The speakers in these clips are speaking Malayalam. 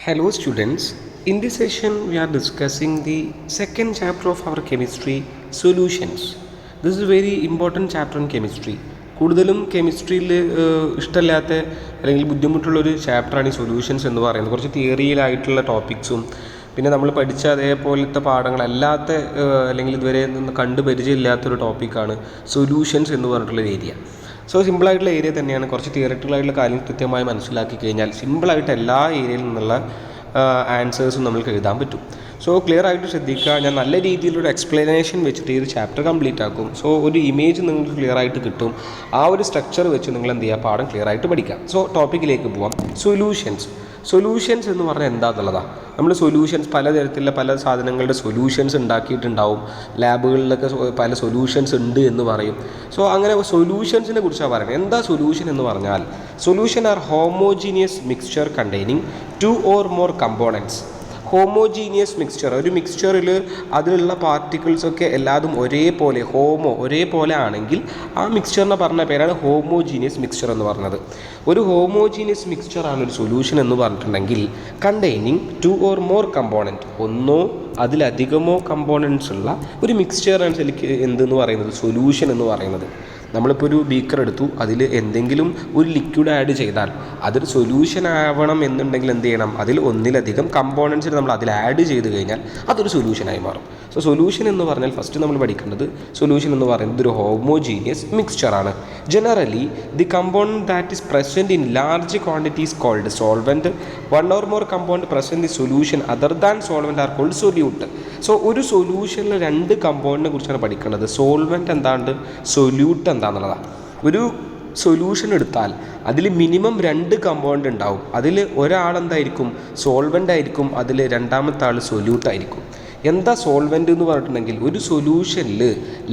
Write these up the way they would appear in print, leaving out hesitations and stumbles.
Hello students, in this session we are discussing the second chapter of our chemistry, solutions. This is a very important chapter in chemistry. കൂടുതലും കെമിസ്ട്രിയിൽ ഇഷ്ടമില്ലാത്ത അല്ലെങ്കിൽ ബുദ്ധിമുട്ടുള്ളൊരു ചാപ്റ്ററാണ് ഈ സൊല്യൂഷൻസ് എന്ന് പറയുന്നത്. കുറച്ച് തിയറിയിലായിട്ടുള്ള ടോപ്പിക്സും പിന്നെ നമ്മൾ പഠിച്ച അതേപോലത്തെ പാഠങ്ങളല്ലാത്ത അല്ലെങ്കിൽ ഇതുവരെ കണ്ടു പരിചയമില്ലാത്തൊരു ടോപ്പിക്കാണ് സൊല്യൂഷൻസ് എന്ന് പറഞ്ഞിട്ടുള്ള ഏരിയ. സോ സിമ്പിളായിട്ടുള്ള ഏരിയ തന്നെയാണ്. കുറച്ച് തിയറിറ്റിക്കലായിട്ടുള്ള കാര്യങ്ങൾ കൃത്യമായി മനസ്സിലാക്കി കഴിഞ്ഞാൽ സിമ്പിളായിട്ട് എല്ലാ ഏരിയയിൽ നിന്നുള്ള ആൻസേഴ്സും നമുക്ക് എഴുതാൻ പറ്റും. സോ ക്ലിയർ ആയിട്ട് ശ്രദ്ധിക്കുക. ഞാൻ നല്ല രീതിയിലൊരു എക്സ്പ്ലനേഷൻ വെച്ചിട്ട് ഈ ഒരു ചാപ്റ്റർ കംപ്ലീറ്റ് ആക്കും. സോ ഒരു ഇമേജ് നിങ്ങൾക്ക് ക്ലിയർ ആയിട്ട് കിട്ടും. ആ ഒരു സ്ട്രക്ചർ വെച്ച് നിങ്ങൾ എന്ത് ചെയ്യുക, പാഠം ക്ലിയർ ആയിട്ട് പഠിക്കാം. സോ ടോപ്പിക്കിലേക്ക് പോവാം. സൊല്യൂഷൻസ് എന്ന് പറഞ്ഞാൽ എന്താണെന്നുള്ളതാണ്. നമ്മൾ സൊല്യൂഷൻസ് പലതരത്തിലുള്ള പല സാധനങ്ങളുടെ സൊല്യൂഷൻസ് ഉണ്ടാക്കിയിട്ടുണ്ടാവും. ലാബുകളിലൊക്കെ പല സൊല്യൂഷൻസ് ഉണ്ട് എന്ന് പറയും. സോ അങ്ങനെ സൊല്യൂഷൻസിനെ കുറിച്ചാണ് പറയുന്നത്. എന്താ സൊല്യൂഷൻ എന്ന് പറഞ്ഞാൽ, solution are homogeneous mixture containing 2 or more components. Homogeneous mixture, ഒരു മിക്സ്ചറിൽ അതിലുള്ള പാർട്ടിക്കിൾസൊക്കെ എല്ലാതും ഒരേപോലെ ആണെങ്കിൽ ആ മിക്സ്ചറിനെ പറഞ്ഞ പേരാണ് ഹോമോജീനിയസ് മിക്സ്ചർ എന്ന് പറഞ്ഞത്. ഒരു ഹോമോജീനിയസ് മിക്സ്ചറാണ് ഒരു സൊല്യൂഷൻ എന്ന് പറഞ്ഞിട്ടുണ്ടെങ്കിൽ കണ്ടെയ്നിങ് 2 or more കമ്പോണൻറ്റ്, ഒന്നോ അതിലധികമോ കമ്പോണൻറ്റ്സ് ഉള്ള ഒരു മിക്സ്ചറാണ് ശരിക്കും എന്തെന്ന് പറയുന്നത്, സൊല്യൂഷൻ എന്ന് പറയുന്നത്. നമ്മളിപ്പോൾ ഒരു ബീക്കർ എടുത്തു, അതിൽ എന്തെങ്കിലും ഒരു ലിക്വിഡ് ആഡ് ചെയ്താൽ അതൊരു സൊല്യൂഷൻ ആവണം എന്നുണ്ടെങ്കിൽ എന്ത് ചെയ്യണം, അതിൽ ഒന്നിലധികം കമ്പോണൻസിന് നമ്മൾ അതിൽ ആഡ് ചെയ്ത് കഴിഞ്ഞാൽ അതൊരു സൊല്യൂഷനായി മാറും. സോ സൊല്യൂഷൻ എന്ന് പറഞ്ഞാൽ ഫസ്റ്റ് നമ്മൾ പഠിക്കേണ്ടത്, സൊല്യൂഷൻ എന്ന് പറയുന്നത് ഒരു ഹോമോജീനിയസ് മിക്സ്ചറാണ്. Generally the component that is present in large quantities called solvent. 1 or more component present in solution other than solvent are called solute. So ഒരു സൊല്യൂഷനിൽ 2 കമ്പോണൻറ്റിനെ കുറിച്ചാണ് പഠിക്കേണ്ടത്. സോൾവെൻറ്റ് എന്താണ്ട്, സൊല്യൂട്ട് എന്താണെന്നുള്ളതാണ്. ഒരു സൊല്യൂഷൻ എടുത്താൽ അതിൽ മിനിമം 2 കമ്പോണൻറ്റ് ഉണ്ടാവും. അതിൽ ഒരാളെന്തായിരിക്കും, സോൾവെൻ്റ് ആയിരിക്കും, അതിൽ രണ്ടാമത്തെ ആൾ സൊല്യൂട്ടായിരിക്കും. എന്താ സോൾവെൻ്റ് എന്ന് പറഞ്ഞിട്ടുണ്ടെങ്കിൽ, ഒരു സൊല്യൂഷനിൽ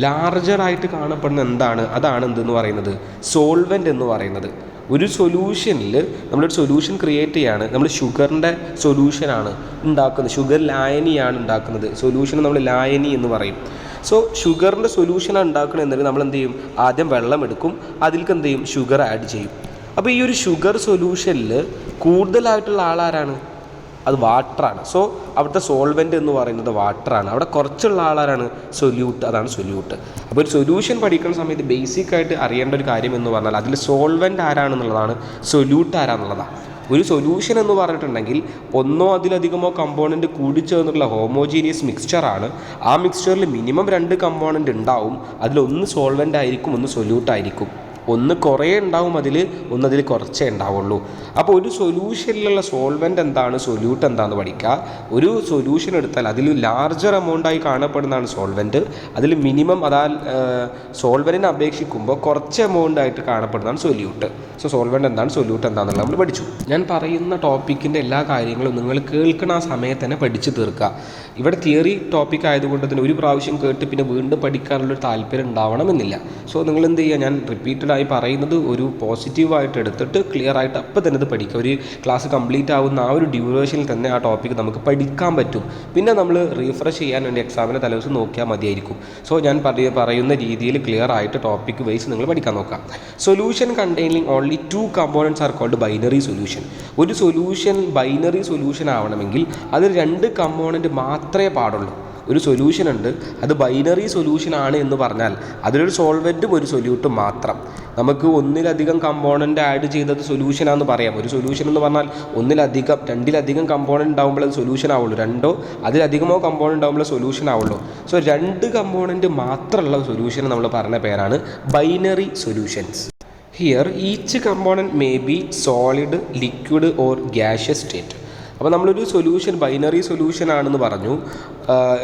ലാർജറായിട്ട് കാണപ്പെടുന്ന എന്താണ്, അതാണ് എന്തെന്ന് പറയുന്നത്, സോൾവെൻ്റ് എന്ന് പറയുന്നത്. ഒരു സൊല്യൂഷനിൽ നമ്മളൊരു സൊല്യൂഷൻ ക്രിയേറ്റ് ചെയ്യാണ്, നമ്മൾ ഷുഗറിൻ്റെ സൊല്യൂഷനാണ് ഉണ്ടാക്കുന്നത്, ഷുഗർ ലായനിയാണ് ഉണ്ടാക്കുന്നത്. സൊല്യൂഷൻ നമ്മൾ ലായനി എന്ന് പറയും. സോ ഷുഗറിൻ്റെ സൊല്യൂഷനാണ് ഉണ്ടാക്കുന്നത് എന്നിട്ട് നമ്മൾ എന്ത് ചെയ്യും, ആദ്യം വെള്ളം എടുക്കും, അതിലേക്ക് എന്ത് ചെയ്യും, ഷുഗർ ആഡ് ചെയ്യും. അപ്പോൾ ഈ ഒരു ഷുഗർ സൊല്യൂഷനിൽ കൂടുതലായിട്ടുള്ള ആളാരാണ്, അത് വാട്ടറാണ്. സോ അവിടുത്തെ സോൾവെൻ്റ് എന്ന് പറയുന്നത് വാട്ടറാണ്. അവിടെ കുറച്ചുള്ള ആളാരാണ്, സൊല്യൂട്ട്, അതാണ് സൊല്യൂട്ട്. അപ്പോൾ ഒരു സൊല്യൂഷൻ പഠിക്കുന്ന സമയത്ത് ബേസിക്കായിട്ട് അറിയേണ്ട ഒരു കാര്യം എന്ന് പറഞ്ഞാൽ അതിൽ സോൾവെൻ്റ് ആരാണെന്നുള്ളതാണ്, സൊല്യൂട്ട് ആരാന്നുള്ളതാണ്. ഒരു സൊല്യൂഷൻ എന്ന് പറഞ്ഞിട്ടുണ്ടെങ്കിൽ ഒന്നോ അതിലധികമോ കമ്പോണൻറ്റ് കൂടിച്ചേർന്നുള്ള ഹോമോജീനിയസ് മിക്സ്ചറാണ്. ആ മിക്സ്ചറിൽ മിനിമം 2 കമ്പോണൻറ്റ് ഉണ്ടാവും. അതിലൊന്ന് സോൾവെൻ്റ് ആയിരിക്കും, ഒന്ന് സൊല്യൂട്ട് ആയിരിക്കും. ഒന്ന് കുറേ ഉണ്ടാവും, ഒന്നതിൽ കുറച്ചേ ഉണ്ടാവുള്ളൂ. അപ്പോൾ ഒരു സൊല്യൂഷനിലുള്ള സോൾവെൻ്റ് എന്താണ്, സൊല്യൂട്ട് എന്താണെന്ന് പഠിക്കുക. ഒരു സൊല്യൂഷൻ എടുത്താൽ അതിൽ ലാർജർ എമൗണ്ടായി കാണപ്പെടുന്നതാണ് സോൾവെൻറ്റ്. അതിൽ മിനിമം സോൾവെൻറ്റിനെ അപേക്ഷിക്കുമ്പോൾ കുറച്ച് എമൗണ്ട് ആയിട്ട് കാണപ്പെടുന്നതാണ് സൊല്യൂട്ട്. സോ സോൾവെൻ്റ് എന്താണ്, സൊല്യൂട്ട് എന്താണെന്നുള്ളത് നമ്മൾ പഠിച്ചു. ഞാൻ പറയുന്ന ടോപ്പിക്കിൻ്റെ എല്ലാ കാര്യങ്ങളും നിങ്ങൾ കേൾക്കുന്ന ആ സമയത്ത് തന്നെ പഠിച്ചു തീർക്കുക. ഇവിടെ തിയറി ടോപ്പിക് ആയതുകൊണ്ട് തന്നെ ഒരു പ്രാവശ്യം കേട്ട് പിന്നെ വീണ്ടും പഠിക്കാനുള്ളൊരു താല്പര്യം ഉണ്ടാവണമെന്നില്ല. സോ നിങ്ങൾ എന്ത് ചെയ്യുക, ഞാൻ റിപ്പീറ്റഡായി പറയുന്നത് ഒരു പോസിറ്റീവായിട്ട് എടുത്തിട്ട് ക്ലിയർ ആയിട്ട് അപ്പം തന്നെ ഇത് പഠിക്കുക. ഒരു ക്ലാസ് കംപ്ലീറ്റ് ആവുന്ന ആ ഒരു ഡ്യൂറേഷനിൽ തന്നെ ആ ടോപ്പിക്ക് നമുക്ക് പഠിക്കാൻ പറ്റും. പിന്നെ നമ്മൾ റീഫ്രഷ് ചെയ്യാൻ വേണ്ടി എക്സാമിൻ്റെ തലേദിവസം നോക്കിയാൽ മതിയായിരിക്കും. സോ ഞാൻ പറയുന്ന രീതിയിൽ ക്ലിയർ ആയിട്ട് ടോപ്പിക്ക് വൈസ് നിങ്ങൾ പഠിക്കാൻ നോക്കാം. Solution containing only 2 components are called binary solution. ഒരു സൊല്യൂഷൻ ബൈനറി സൊല്യൂഷൻ ആവണമെങ്കിൽ അതിൽ 2 കമ്പോണൻറ്റ് മാത്രമേ പാടുള്ളൂ. ഒരു സൊല്യൂഷൻ ഉണ്ട്, അത് ബൈനറി സൊല്യൂഷൻ ആണ് എന്ന് പറഞ്ഞാൽ അതിലൊരു സോൾവെൻറ്റും ഒരു സൊല്യൂട്ടും മാത്രം. നമുക്ക് ഒന്നിലധികം കമ്പോണൻറ്റ് ആഡ് ചെയ്തത് സൊല്യൂഷനാണെന്ന് പറയാം. ഒരു സൊല്യൂഷൻ എന്ന് പറഞ്ഞാൽ രണ്ടിലധികം കമ്പോണൻറ്റ് ഉണ്ടാകുമ്പോൾ അത് സൊല്യൂഷൻ ആവുള്ളൂ. 2 അതിലധികമോ കമ്പോണൻറ്റ് ഉണ്ടാകുമ്പോൾ സൊല്യൂഷൻ ആവുള്ളൂ. സോ 2 കമ്പോണൻറ്റ് മാത്രമുള്ള സൊല്യൂഷൻ നമ്മൾ പറഞ്ഞ പേരാണ് binary solutions. Here each component may be solid, liquid or gaseous state. അപ്പോൾ നമ്മളൊരു സൊല്യൂഷൻ ബൈനറി സൊല്യൂഷൻ ആണെന്ന് പറഞ്ഞു,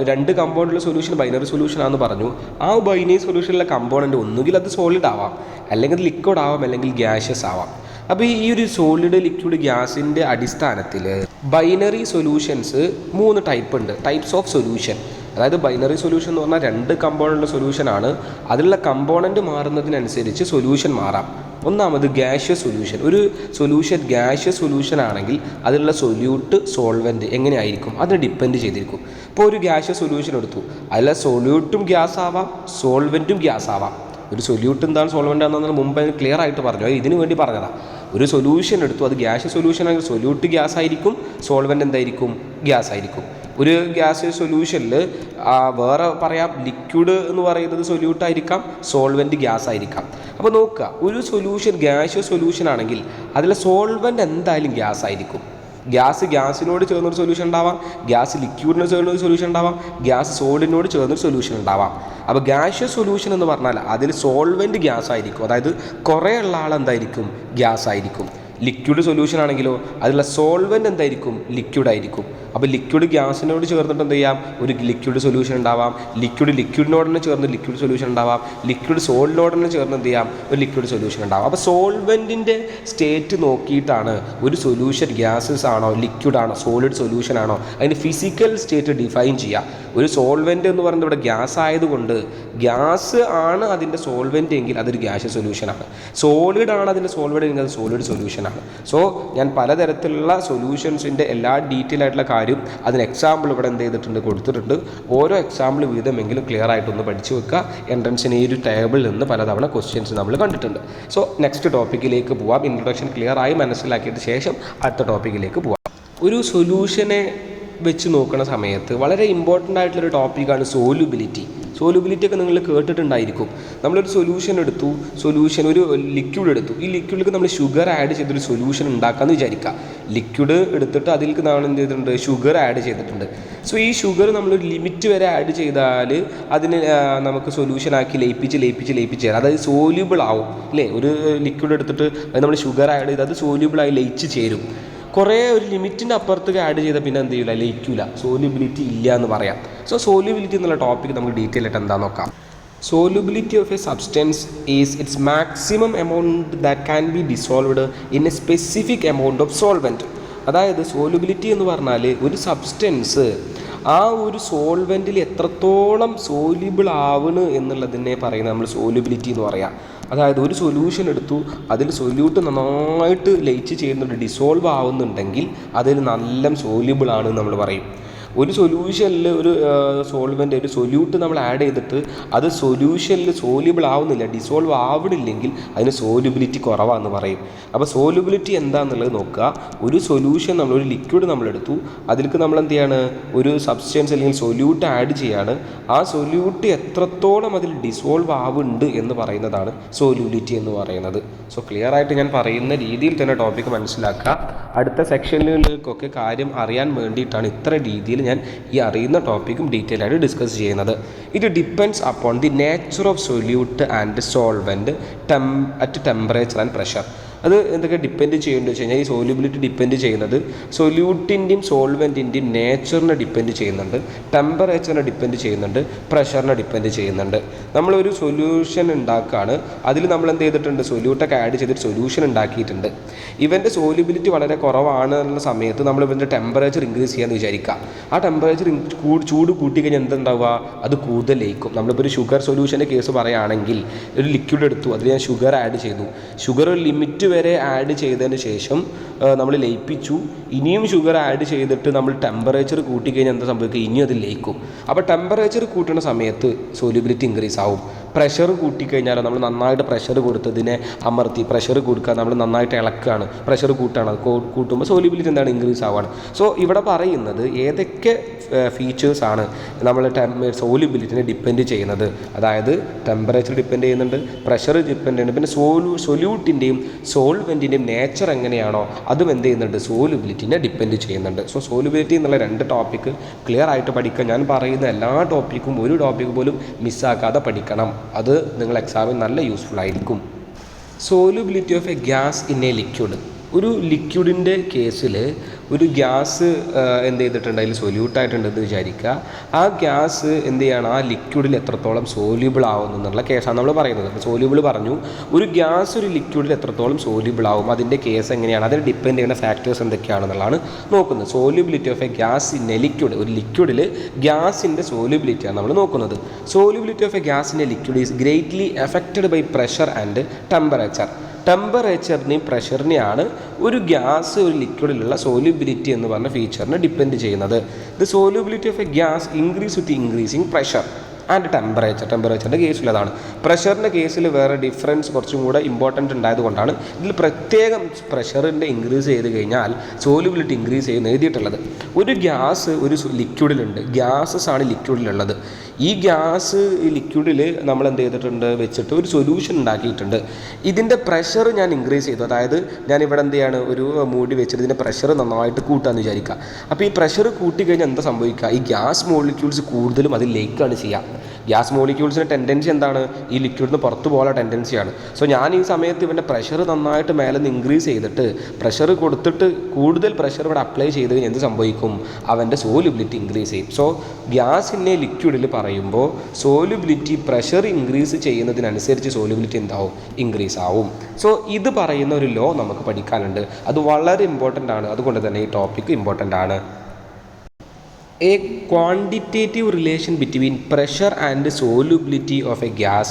2 കമ്പോണൻറ്റുള്ള സൊല്യൂഷൻ ബൈനറി സൊല്യൂഷൻ ആണെന്ന് പറഞ്ഞു. ആ ബൈനറി സൊല്യൂഷനിലെ കമ്പോണൻറ്റ് ഒന്നുകിൽ അത് സോളിഡ് ആവാം, അല്ലെങ്കിൽ അത് ലിക്വിഡ് ആവാം, അല്ലെങ്കിൽ ഗ്യാഷ്യസ് ആവാം. അപ്പോൾ ഈ ഒരു സോളിഡ്, ലിക്വിഡ്, ഗ്യാസിൻ്റെ അടിസ്ഥാനത്തിൽ ബൈനറി സൊല്യൂഷൻസ് 3 ടൈപ്പ് ഉണ്ട്, ടൈപ്സ് ഓഫ് സൊല്യൂഷൻ. അതായത് ബൈനറി സൊല്യൂഷൻ എന്ന് പറഞ്ഞാൽ 2 കമ്പോണൻറ്റുള്ള സൊല്യൂഷനാണ്. അതിലുള്ള കമ്പോണൻറ്റ് മാറുന്നതിനനുസരിച്ച് സൊല്യൂഷൻ മാറാം. ഒന്നാമത് ഗ്യാഷ്യസ് സൊല്യൂഷൻ. ഒരു സൊല്യൂഷൻ ഗ്യാഷ്യസ് സൊല്യൂഷൻ ആണെങ്കിൽ അതിലുള്ള സൊല്യൂട്ട്, സോൾവെൻറ്റ് എങ്ങനെയായിരിക്കും അതിനെ ഡിപ്പെൻഡ് ചെയ്തിരിക്കും. ഇപ്പോൾ ഒരു ഗ്യാഷ്യസ് സൊല്യൂഷൻ എടുത്തു, അതിലെ സൊല്യൂട്ടും ഗ്യാസ് ആവാം, സോൾവെൻറ്റും ഗ്യാസ് ആവാം. ഒരു സൊല്യൂട്ട് എന്താണ്, സോൾവെൻ്റ് എന്താണെന്ന് മുമ്പ് ക്ലിയർ ആയിട്ട് പറഞ്ഞു, ഇതിനു വേണ്ടി പറഞ്ഞതാണ്. ഒരു സൊല്യൂഷൻ എടുത്തു, അത് ഗ്യാസ് സൊല്യൂഷൻ ആണെങ്കിൽ സൊല്യൂട്ട് ഗ്യാസ് ആയിരിക്കും, സോൾവെൻ്റ് എന്തായിരിക്കും, ഗ്യാസ് ആയിരിക്കും. ഒരു ഗ്യാസ് സൊല്യൂഷനിൽ വേറെ പറയാം, ലിക്വിഡ് എന്ന് പറയുന്നത് സൊല്യൂട്ടായിരിക്കാം, സോൾവെൻറ്റ് ഗ്യാസ് ആയിരിക്കാം. അപ്പോൾ നോക്കുക, ഒരു സൊല്യൂഷൻ ഗ്യാസ് സൊല്യൂഷൻ ആണെങ്കിൽ അതിലെ സോൾവെൻ്റ് എന്തായാലും ഗ്യാസ് ആയിരിക്കും. ഗ്യാസിനോട് ചേർന്നൊരു സൊല്യൂഷൻ ഉണ്ടാവാം, ഗ്യാസ് ലിക്വിഡിനോട് ചേർന്നൊരു സൊല്യൂഷൻ ഉണ്ടാവാം, ഗ്യാസ് സോളിഡിനോട് ചേർന്നൊരു സൊല്യൂഷൻ ഉണ്ടാവാം. അപ്പോൾ ഗ്യാസ് സൊല്യൂഷൻ എന്ന് പറഞ്ഞാൽ അതിൽ സോൾവെൻറ്റ് ഗ്യാസ് ആയിരിക്കും, അതായത് കുറേ ഉള്ള ആൾ എന്തായിരിക്കും, ഗ്യാസ് ആയിരിക്കും. ലിക്വിഡ് സൊല്യൂഷൻ ആണെങ്കിലോ അതിലുള്ള സോൾവെൻ്റ് എന്തായിരിക്കും, ലിക്വിഡ് ആയിരിക്കും. അപ്പോൾ ലിക്വിഡ് ഗ്യാസിനോട് ചേർന്നിട്ട് എന്ത് ചെയ്യാം, ഒരു ലിക്വിഡ് സൊല്യൂഷൻ ഉണ്ടാവാം, ലിക്വിഡിനോട് തന്നെ ചേർന്ന് ലിക്വിഡ് സൊല്യൂഷൻ ഉണ്ടാവാം, ലിക്വിഡ് സോളിനോട് തന്നെ ചേർന്ന് എന്ത് ചെയ്യാം, ഒരു ലിക്വിഡ് സൊല്യൂഷൻ ഉണ്ടാവാം. അപ്പോൾ സോൾവെൻറ്റിൻ്റെ സ്റ്റേറ്റ് നോക്കിയിട്ടാണ് ഒരു സൊല്യൂഷൻ ഗ്യാസസ് ആണോ, ലിക്വിഡ് ആണോ, സോളിഡ് സൊല്യൂഷൻ ആണോ, അതിന് ഫിസിക്കൽ സ്റ്റേറ്റ് ഡിഫൈൻ ചെയ്യുക. ഒരു സോൾവെൻറ്റ് എന്ന് പറയുന്നത് ഇവിടെ ഗ്യാസ് ആയതുകൊണ്ട് ഗ്യാസ് ആണ് അതിൻ്റെ സോൾവെൻറ്റ് എങ്കിൽ അതൊരു ഗ്യാസ് സൊല്യൂഷനാണ്. സോളിഡ് ആണ് അതിൻ്റെ സോൾവെൻറ്റ് എങ്കിൽ അത് സോളിഡ് സൊല്യൂഷനാണ്. സോ ഞാൻ പലതരത്തിലുള്ള സൊല്യൂഷൻസിൻ്റെ എല്ലാ ഡീറ്റെയിൽ ആയിട്ടുള്ള കാര്യം അതിന് എക്സാമ്പിൾ ഇവിടെ എന്ത് ചെയ്തിട്ടുണ്ട്, കൊടുത്തിട്ടുണ്ട്. ഓരോ എക്സാമ്പിൾ വീതമെങ്കിലും ക്ലിയർ ആയിട്ടൊന്ന് പഠിച്ചു വെക്കുക. എൻട്രൻസിന് ഈ ഒരു ടേബിളിൽ നിന്ന് പലതവണ ക്വസ്റ്റ്യൻസ് നമ്മൾ കണ്ടിട്ടുണ്ട്. സോ നെക്സ്റ്റ് ടോപ്പിക്കിലേക്ക് പോവാം. ഇൻട്രൊഡക്ഷൻ ക്ലിയർ ആയി മനസ്സിലാക്കിയിട്ട് ശേഷം അടുത്ത ടോപ്പിക്കിലേക്ക് പോവാം. ഒരു സൊല്യൂഷനെ വെച്ച് നോക്കുന്ന സമയത്ത് വളരെ ഇമ്പോർട്ടൻ്റ് ആയിട്ടുള്ളൊരു ടോപ്പിക്കാണ് സോലുബിലിറ്റി. ഒക്കെ നിങ്ങൾ കേട്ടിട്ടുണ്ടായിരിക്കും. നമ്മളൊരു സൊല്യൂഷൻ എടുത്തു, ഒരു ലിക്വിഡ് എടുത്തു, ഈ ലിക്വിഡിലേക്ക് നമ്മൾ ഷുഗർ ആഡ് ചെയ്തൊരു സൊല്യൂഷൻ ഉണ്ടാക്കാമെന്ന് വിചാരിക്കുക. ലിക്വിഡ് എടുത്തിട്ട് അതിലേക്ക് നമ്മൾ എന്ത് ചെയ്തിട്ടുണ്ട്, ഷുഗർ ആഡ് ചെയ്തിട്ടുണ്ട്. സോ ഈ ഷുഗർ നമ്മളൊരു ലിമിറ്റ് വരെ ആഡ് ചെയ്താൽ അതിന് നമുക്ക് സൊല്യൂഷനാക്കി ലയിപ്പിച്ച് തരാം. അതായത് സോല്യൂബിൾ ആവും അല്ലേ. ഒരു ലിക്വിഡ് എടുത്തിട്ട് അത് നമ്മൾ ഷുഗർ ആഡ് ചെയ്ത് അത് സോല്യൂബിളായി ലയിച്ച് ചേരും. കുറേ ഒരു ലിമിറ്റിൻ്റെ അപ്പുറത്തേക്ക് ആഡ് ചെയ്താൽ പിന്നെ എന്ത് ചെയ്യില്ല, ലയിക്കില്ല, സോല്യൂബിലിറ്റി ഇല്ല എന്ന് പറയാം. സോ സോല്യൂബിലിറ്റി എന്നുള്ള ടോപ്പിക് നമുക്ക് ഡീറ്റെയിൽ ആയിട്ട് എന്താണെന്ന് നോക്കാം. Solubility of a substance is its maximum amount that can be dissolved in a specific amount of solvent. അതായത് സോലുബിലിറ്റി എന്ന് പറഞ്ഞാൽ ഒരു സബ്സ്റ്റൻസ് ആ ഒരു സോൾവെൻറ്റിൽ എത്രത്തോളം സോല്യൂബിൾ ആവണ് എന്നുള്ളതിനെ പറയുന്നത് നമ്മൾ സോലുബിലിറ്റി എന്ന് പറയാം. അതായത് ഒരു സൊല്യൂഷൻ എടുത്തു, അതിൽ സൊല്യൂട്ട് നന്നായിട്ട് ലയിച്ച് ചെയ്യുന്നുണ്ട്, ഡിസോൾവ് ആവുന്നുണ്ടെങ്കിൽ അതിൽ നല്ല സോല്യൂബിൾ ആണ് നമ്മൾ പറയും. ഒരു സൊല്യൂഷനിൽ ഒരു സോൾവെൻ്റ്, ഒരു സൊല്യൂട്ട് നമ്മൾ ആഡ് ചെയ്തിട്ട് അത് സൊല്യൂഷനിൽ സോല്യൂബിൾ ആവുന്നില്ല, ഡിസോൾവ് ആവണില്ലെങ്കിൽ അതിന് സോല്യൂബിലിറ്റി കുറവാണെന്ന് പറയും. അപ്പോൾ സോല്യൂബിലിറ്റി എന്താണെന്നുള്ളത് നോക്കുക. ഒരു സൊല്യൂഷൻ ഒരു ലിക്വിഡ് നമ്മളെടുത്തു, അതിലേക്ക് നമ്മൾ എന്ത് ചെയ്യാണ്, ഒരു സബ്സ്റ്റൻസ് അല്ലെങ്കിൽ സൊല്യൂട്ട് ആഡ് ചെയ്യാണ്. ആ സൊല്യൂട്ട് എത്രത്തോളം അതിൽ ഡിസോൾവ് ആവുന്നുണ്ട് എന്ന് പറയുന്നതാണ് സോല്യൂബിലിറ്റി എന്ന് പറയുന്നത്. സോ ക്ലിയർ ആയിട്ട് ഞാൻ പറയുന്ന രീതിയിൽ തന്നെ ടോപ്പിക്ക് മനസ്സിലാക്കുക. അടുത്ത സെക്ഷനിലേക്കൊക്കെ കാര്യം അറിയാൻ വേണ്ടിയിട്ടാണ് ഇത്ര രീതിയിൽ ഞാൻ ഈ അറിയുന്ന ടോപ്പിക്കും ഡീറ്റെയിൽ ആയിട്ട് ഡിസ്കസ് ചെയ്യുന്നത്. It depends upon the nature of solute and solvent at temperature and pressure. അത് എന്തൊക്കെ ഡിപ്പെൻഡ് ചെയ്യുന്നത് വെച്ച് കഴിഞ്ഞാൽ ഈ സോല്യൂബിലിറ്റി ഡിപ്പെൻഡ് ചെയ്യുന്നത് സൊല്യൂട്ടിൻ്റെയും സോൾവെൻറ്റിൻ്റെയും നേച്ചറിനെ ഡിപ്പെൻഡ് ചെയ്യുന്നുണ്ട്, ടെമ്പറേച്ചറിനെ ഡിപ്പെൻഡ് ചെയ്യുന്നുണ്ട്, പ്രഷറിനെ ഡിപ്പെൻഡ് ചെയ്യുന്നുണ്ട്. നമ്മളൊരു സൊല്യൂഷൻ ഉണ്ടാക്കുകയാണ്, അതിൽ നമ്മൾ എന്ത് ചെയ്തിട്ടുണ്ട്, സൊല്യൂട്ടൊക്കെ ആഡ് ചെയ്തിട്ട് സൊല്യൂഷൻ ഉണ്ടാക്കിയിട്ടുണ്ട്. ഇവൻ്റെ സോല്യൂബിലിറ്റി വളരെ കുറവാണ് എന്ന സമയത്ത് നമ്മൾ ഇവൻ്റെ ടെമ്പറേച്ചർ ഇൻക്രീസ് ചെയ്യാമെന്ന് വിചാരിക്കുക. ആ ടെമ്പറേച്ചർ ചൂട് കൂട്ടിക്കഴിഞ്ഞാൽ എന്തുണ്ടാവുക, അത് കൂടുതൽ ലയിക്കും. നമ്മളിപ്പോൾ ഒരു ഷുഗർ സൊല്യൂഷൻ്റെ കേസ് പറയുകയാണെങ്കിൽ ഒരു ലിക്വിഡ് എടുത്തു, അതിൽ ഞാൻ ഷുഗർ ആഡ് ചെയ്തു, ഷുഗർ ഒരു ലിമിറ്റ് വരെ ആഡ് ചെയ്തതിന് ശേഷം നമ്മൾ ലയിപ്പിച്ചു, ഇനിയും ഷുഗർ ആഡ് ചെയ്തിട്ട് നമ്മൾ ടെമ്പറേച്ചർ കൂട്ടിക്കഴിഞ്ഞാൽ എന്താ സംഭവിക്കുക, ഇനിയും അത് ലയിക്കും. അപ്പോൾ ടെമ്പറേച്ചർ കൂട്ടുന്ന സമയത്ത് സോല്യൂബിലിറ്റി ഇൻക്രീസ് ആവും. പ്രഷർ കൂട്ടിക്കഴിഞ്ഞാൽ നമ്മൾ നന്നായിട്ട് പ്രഷർ കൊടുത്തതിനെ അമർത്തി പ്രഷർ കൊടുക്കുക, നമ്മൾ നന്നായിട്ട് ഇളക്കുകയാണ്, പ്രഷർ കൂട്ടുകയാണ്, അത് കൂട്ടുമ്പോൾ സോല്യൂബിലിറ്റി എന്താണ്, ഇൻക്രീസ് ആവുകയാണ്. സോ ഇവിടെ പറയുന്നത് ഏതൊക്കെ ഫീച്ചേഴ്സാണ് നമ്മൾ സോല്യൂബിലിറ്റിനെ ഡിപ്പെൻഡ് ചെയ്യുന്നത്. അതായത് ടെമ്പറേച്ചർ ഡിപ്പെൻഡ് ചെയ്യുന്നുണ്ട്, പ്രഷർ ഡിപ്പെൻഡ് ചെയ്യുന്നുണ്ട്, പിന്നെ സൊല്യൂട്ടിൻ്റെയും സോൾവെൻറ്റിൻ്റെയും നേച്ചർ എങ്ങനെയാണോ അതും എന്ത് ചെയ്യുന്നുണ്ട്, സോല്യൂബിലിറ്റിനെ ഡിപ്പെൻഡ് ചെയ്യുന്നുണ്ട്. സോ സോല്യൂബിലിറ്റി എന്നുള്ള 2 ടോപ്പിക്ക് ക്ലിയർ ആയിട്ട് പഠിക്കുക. ഞാൻ പറയുന്ന എല്ലാ ടോപ്പിക്കും ഒരു ടോപ്പിക്ക് പോലും മിസ്സാക്കാതെ പഠിക്കണം. അത് നിങ്ങൾ എക്സാമിന് നല്ല യൂസ്ഫുൾ ആയിരിക്കും. Solubility of a gas in a liquid. ഒരു ലിക്വിഡിൻ്റെ കേസിൽ ഒരു ഗ്യാസ് എന്ത് ചെയ്തിട്ടുണ്ട്, അതിൽ സൊല്യൂട്ടായിട്ടുണ്ടെന്ന് വിചാരിക്കുക. ആ ഗ്യാസ് എന്ത് ചെയ്യണം, ആ ലിക്വിഡിൽ എത്രത്തോളം സോല്യൂബിൾ ആവുന്നു എന്നുള്ള കേസാണ് നമ്മൾ പറയുന്നത്. അപ്പോൾ സോല്യൂബിൾ പറഞ്ഞു, ഒരു ഗ്യാസ് ഒരു ലിക്വിഡിൽ എത്രത്തോളം സോല്യൂബിൾ ആവും, അതിൻ്റെ കേസ് എങ്ങനെയാണ്, അതിന് ഡിപ്പെൻഡ് ചെയ്യുന്ന ഫാക്ടേഴ്സ് എന്തൊക്കെയാണെന്നുള്ളതാണ് നോക്കുന്നത്. Solubility of a gas in a liquid. ഒരു ലിക്വിഡിൽ ഗ്യാസിൻ്റെ സോല്യൂബിലിറ്റിയാണ് നമ്മൾ നോക്കുന്നത്. Solubility of a gas in a liquid is greatly affected by pressure and temperature. ടെമ്പറേച്ചറിനെയും പ്രഷറിനെയാണ് ഒരു ഗ്യാസ് ഒരു ലിക്വിഡിലുള്ള സോല്യൂബിലിറ്റി എന്ന് പറഞ്ഞ ഫീച്ചറിനെ ഡിപ്പെൻഡ് ചെയ്യുന്നത്. The solubility of a gas increase with increasing pressure. And ടെമ്പറേച്ചറിൻ്റെ കേസിലതാണ്. പ്രഷറിൻ്റെ കേസിൽ വേറെ ഡിഫറൻസ് കുറച്ചും കൂടെ ഇമ്പോർട്ടൻ്റ് ഉണ്ടായതുകൊണ്ടാണ് ഇതിൽ പ്രത്യേകം പ്രഷറിൻ്റെ ഇൻക്രീസ് ചെയ്ത് കഴിഞ്ഞാൽ സോലുബിലിറ്റി ഇൻക്രീസ് ചെയ്യുന്ന എഴുതിയിട്ടുള്ളത്. ഒരു ഗ്യാസ് ഒരു ലിക്വിഡിലുണ്ട്, ഗ്യാസസ് ആണ് ലിക്വിഡിലുള്ളത്. ഈ ഗ്യാസ് ഈ ലിക്വിഡിൽ നമ്മൾ എന്ത് ചെയ്തിട്ടുണ്ട് വെച്ചിട്ട് ഒരു സൊല്യൂഷൻ ഉണ്ടാക്കിയിട്ടുണ്ട്. ഇതിൻ്റെ പ്രഷർ ഞാൻ ഇൻക്രീസ് ചെയ്തു, അതായത് ഞാൻ ഇവിടെ എന്ത് ചെയ്യാണ് ഒരു മൂടി വെച്ചിട്ട് ഇതിൻ്റെ പ്രഷർ നന്നായിട്ട് കൂട്ടാമെന്ന് വിചാരിക്കുക. അപ്പോൾ ഈ പ്രഷർ കൂട്ടിക്കഴിഞ്ഞാൽ എന്താ സംഭവിക്കുക, ഈ ഗ്യാസ് മോളിക്യൂൾസ് കൂടുതലും അതിൽ ലയിക്കുകയാണ് ചെയ്യുക. ഗ്യാസ് മോളിക്യൂൾസിൻ്റെ ടെൻഡൻസി എന്താണ്, ഈ ലിക്വിഡിന് പുറത്ത് പോകാനുള്ള ടെൻഡൻസിയാണ്. സോ ഞാൻ ഈ സമയത്ത് ഇവൻ്റെ പ്രഷർ നന്നായിട്ട് മേലെ നിന്ന് ഇൻക്രീസ് ചെയ്തിട്ട് പ്രഷർ കൊടുത്തിട്ട് കൂടുതൽ പ്രഷർ ഇവിടെ അപ്ലൈ ചെയ്ത് കഴിഞ്ഞാൽ എന്ത് സംഭവിക്കും, അവൻ്റെ സോലുബിലിറ്റി ഇൻക്രീസ് ചെയ്യും. സോ ഗ്യാസിനെ ലിക്വിഡിൽ പറയുമ്പോൾ സോലുബിലിറ്റി പ്രഷർ ഇൻക്രീസ് ചെയ്യുന്നതിനനുസരിച്ച് സോലുബിലിറ്റി എന്താവും, ഇൻക്രീസ് ആവും. സോ ഇത് പറയുന്ന ഒരു ലോ നമുക്ക് പഠിക്കാനുണ്ട്, അത് വളരെ ഇമ്പോർട്ടൻ്റ് ആണ്. അതുകൊണ്ട് തന്നെ ഈ ടോപ്പിക്ക് ഇമ്പോർട്ടൻ്റ് ആണ്. A quantitative relation between pressure and solubility of a gas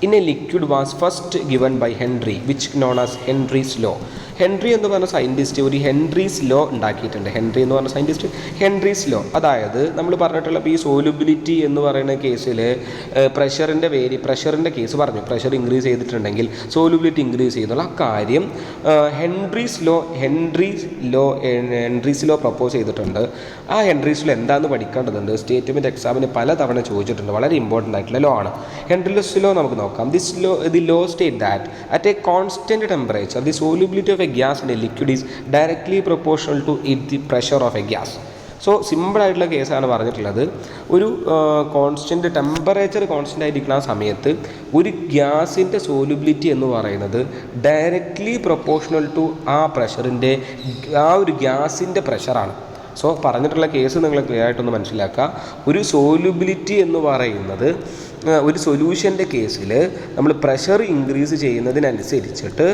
in a liquid was first given by Henry, which known as Henry's law. Henry എന്ന് പറഞ്ഞ സയൻറ്റിസ്റ്റ് ഒരു ഹെൻറീസ് ലോ ഉണ്ടാക്കിയിട്ടുണ്ട്. ഹെൻറി എന്ന് പറഞ്ഞ സയൻറ്റിസ്റ്റ് ഹെൻറീസ് ലോ, അതായത് നമ്മൾ പറഞ്ഞിട്ടുള്ള ഈ സോലുബിലിറ്റി എന്ന് പറയുന്ന കേസിൽ പ്രഷറിൻ്റെ കേസ് പറഞ്ഞു. പ്രഷർ ഇൻക്രീസ് ചെയ്തിട്ടുണ്ടെങ്കിൽ സോലുബിലിറ്റി ഇൻക്രീസ് ചെയ്യുന്നുള്ള ആ കാര്യം ഹെൻറീസ് ലോ പ്രപ്പോസ് ചെയ്തിട്ടുണ്ട്. ആ ഹെൻറീസ് ലോ എന്താണെന്ന് പഠിക്കേണ്ടതുണ്ട്. സ്റ്റേറ്റ്മെൻറ്റ് എക്സാമിന് പല തവണ ചോദിച്ചിട്ടുണ്ട്. വളരെ ഇമ്പോർട്ടൻ്റ് ആയിട്ടുള്ള ലോ ആണ് ഹെൻറീസ് ലോ. നമുക്ക് നോക്കാം. The law state that at a constant temperature the solubility of a gas in a liquid is directly proportional to the pressure of a gas. So സിമ്പിളായിട്ടുള്ള കേസാണ് പറഞ്ഞിട്ടുള്ളത്. ഒരു ടെമ്പറേച്ചർ കോൺസ്റ്റൻ്റ് ആയിരിക്കുന്ന ആ സമയത്ത് ഒരു ഗ്യാസിൻ്റെ സോലുബിലിറ്റി എന്ന് പറയുന്നത് ഡയറക്ട്ലി പ്രൊപ്പോർഷണൽ ടു ആ പ്രഷറിൻ്റെ ഒരു ഗ്യാസിൻ്റെ പ്രഷറാണ്. സോ പറഞ്ഞിട്ടുള്ള കേസ് നിങ്ങൾ ക്ലിയർ ആയിട്ടൊന്ന് മനസ്സിലാക്കുക. ഒരു സോലുബിലിറ്റി എന്ന് പറയുന്നത് ഒരു സൊല്യൂഷൻ്റെ കേസിൽ നമ്മൾ പ്രഷർ ഇൻക്രീസ് ചെയ്യുന്നതിനനുസരിച്ചിട്ട്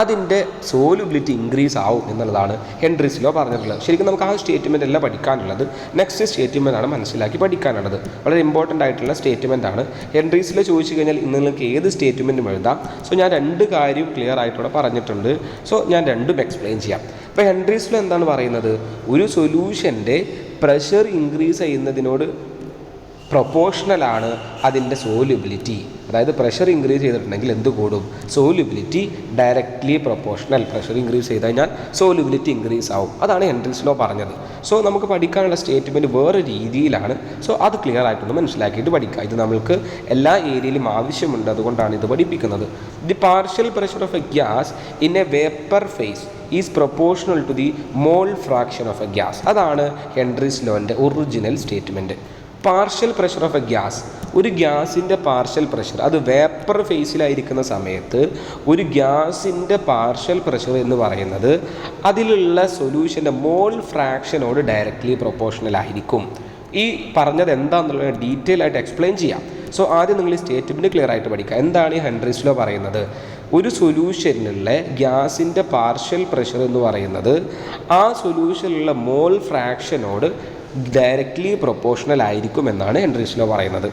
അതിൻ്റെ സോലുബിലിറ്റി ഇൻക്രീസ് ആവും എന്നുള്ളതാണ് ഹെൻറീസ് ലോ പറഞ്ഞിട്ടുള്ളത്. ശരിക്കും നമുക്ക് ആ സ്റ്റേറ്റ്മെൻ്റ് അല്ല പഠിക്കാനുള്ളത്, നെക്സ്റ്റ് സ്റ്റേറ്റ്മെൻ്റ് ആണ് മനസ്സിലാക്കി പഠിക്കാനുള്ളത്. വളരെ ഇമ്പോർട്ടൻ്റ് ആയിട്ടുള്ള സ്റ്റേറ്റ്മെൻ്റ് ആണ്. ഹെൻറീസ് ലോ ചോദിച്ചു കഴിഞ്ഞാൽ ഇന്ന് നിങ്ങൾക്ക് ഏത് സ്റ്റേറ്റ്മെൻറ്റും എഴുതാം. സോ ഞാൻ രണ്ട് കാര്യം ക്ലിയർ ആയിട്ടൂടെ പറഞ്ഞിട്ടുണ്ട്. സോ ഞാൻ രണ്ടും എക്സ്പ്ലെയിൻ ചെയ്യാം. ഇപ്പോൾ ഹെൻറീസ് ലോ എന്താണ് പറയുന്നത്, ഒരു സൊല്യൂഷൻ്റെ പ്രഷർ ഇൻക്രീസ് ചെയ്യുന്നതിനോട് പ്രൊപ്പോർഷണലാണ് അതിൻ്റെ സോലുബിലിറ്റി. അതായത് പ്രഷർ ഇൻക്രീസ് ചെയ്തിട്ടുണ്ടെങ്കിൽ എന്ത് കൂടും, solubility directly proportional. Pressure increase ചെയ്ത് കഴിഞ്ഞാൽ സോലുബിലിറ്റി ഇൻക്രീസ് ആവും. അതാണ് ഹെൻറീസ് ലോ പറഞ്ഞത്. സോ നമുക്ക് പഠിക്കാനുള്ള സ്റ്റേറ്റ്മെൻറ്റ് വേറെ രീതിയിലാണ്. സോ അത് ക്ലിയർ ആയിട്ടൊന്ന് മനസ്സിലാക്കിയിട്ട് പഠിക്കുക. ഇത് നമ്മൾക്ക് എല്ലാ ഏരിയയിലും ആവശ്യമുണ്ട്, അതുകൊണ്ടാണ് ഇത് പഠിപ്പിക്കുന്നത്. The partial pressure of a gas in a vapour phase is proportional to the mole fraction of a gas. അതാണ് ഹെൻറീസ് ലോൻ്റെ original statement. Partial pressure of a gas, ഒരു ഗ്യാസിൻ്റെ പാർഷ്യൽ പ്രഷർ, അത് വേപ്പർ ഫേസിലായിരിക്കുന്ന സമയത്ത് ഒരു ഗ്യാസിൻ്റെ പാർഷ്യൽ പ്രഷർ എന്ന് പറയുന്നത് അതിലുള്ള സൊല്യൂഷൻ്റെ മോൾ ഫ്രാക്ഷനോട് ഡയറക്റ്റ്ലി പ്രൊപ്പോർഷണൽ ആയിരിക്കും. ഈ പറഞ്ഞത് എന്താണെന്നുള്ളത് ഡീറ്റെയിൽ ആയിട്ട് എക്സ്പ്ലെയിൻ ചെയ്യാം. സോ ആദ്യം നിങ്ങൾ ഈ സ്റ്റേറ്റ്മെൻറ്റ് ക്ലിയർ ആയിട്ട് പഠിക്കുക. എന്താണ് ഈ ഹെൻറീസ് ലോ പറയുന്നത്, ഒരു സൊല്യൂഷനിലുള്ള ഗ്യാസിൻ്റെ പാർഷ്യൽ പ്രഷർ എന്ന് പറയുന്നത് ആ സൊല്യൂഷനിലുള്ള മോൾ ഫ്രാക്ഷനോട് ഡയറക്റ്റ്ലി പ്രൊപ്പോർഷണൽ ആയിരിക്കും എന്നാണ് ഹെൻറീസ് ലോ പറയുന്നത്.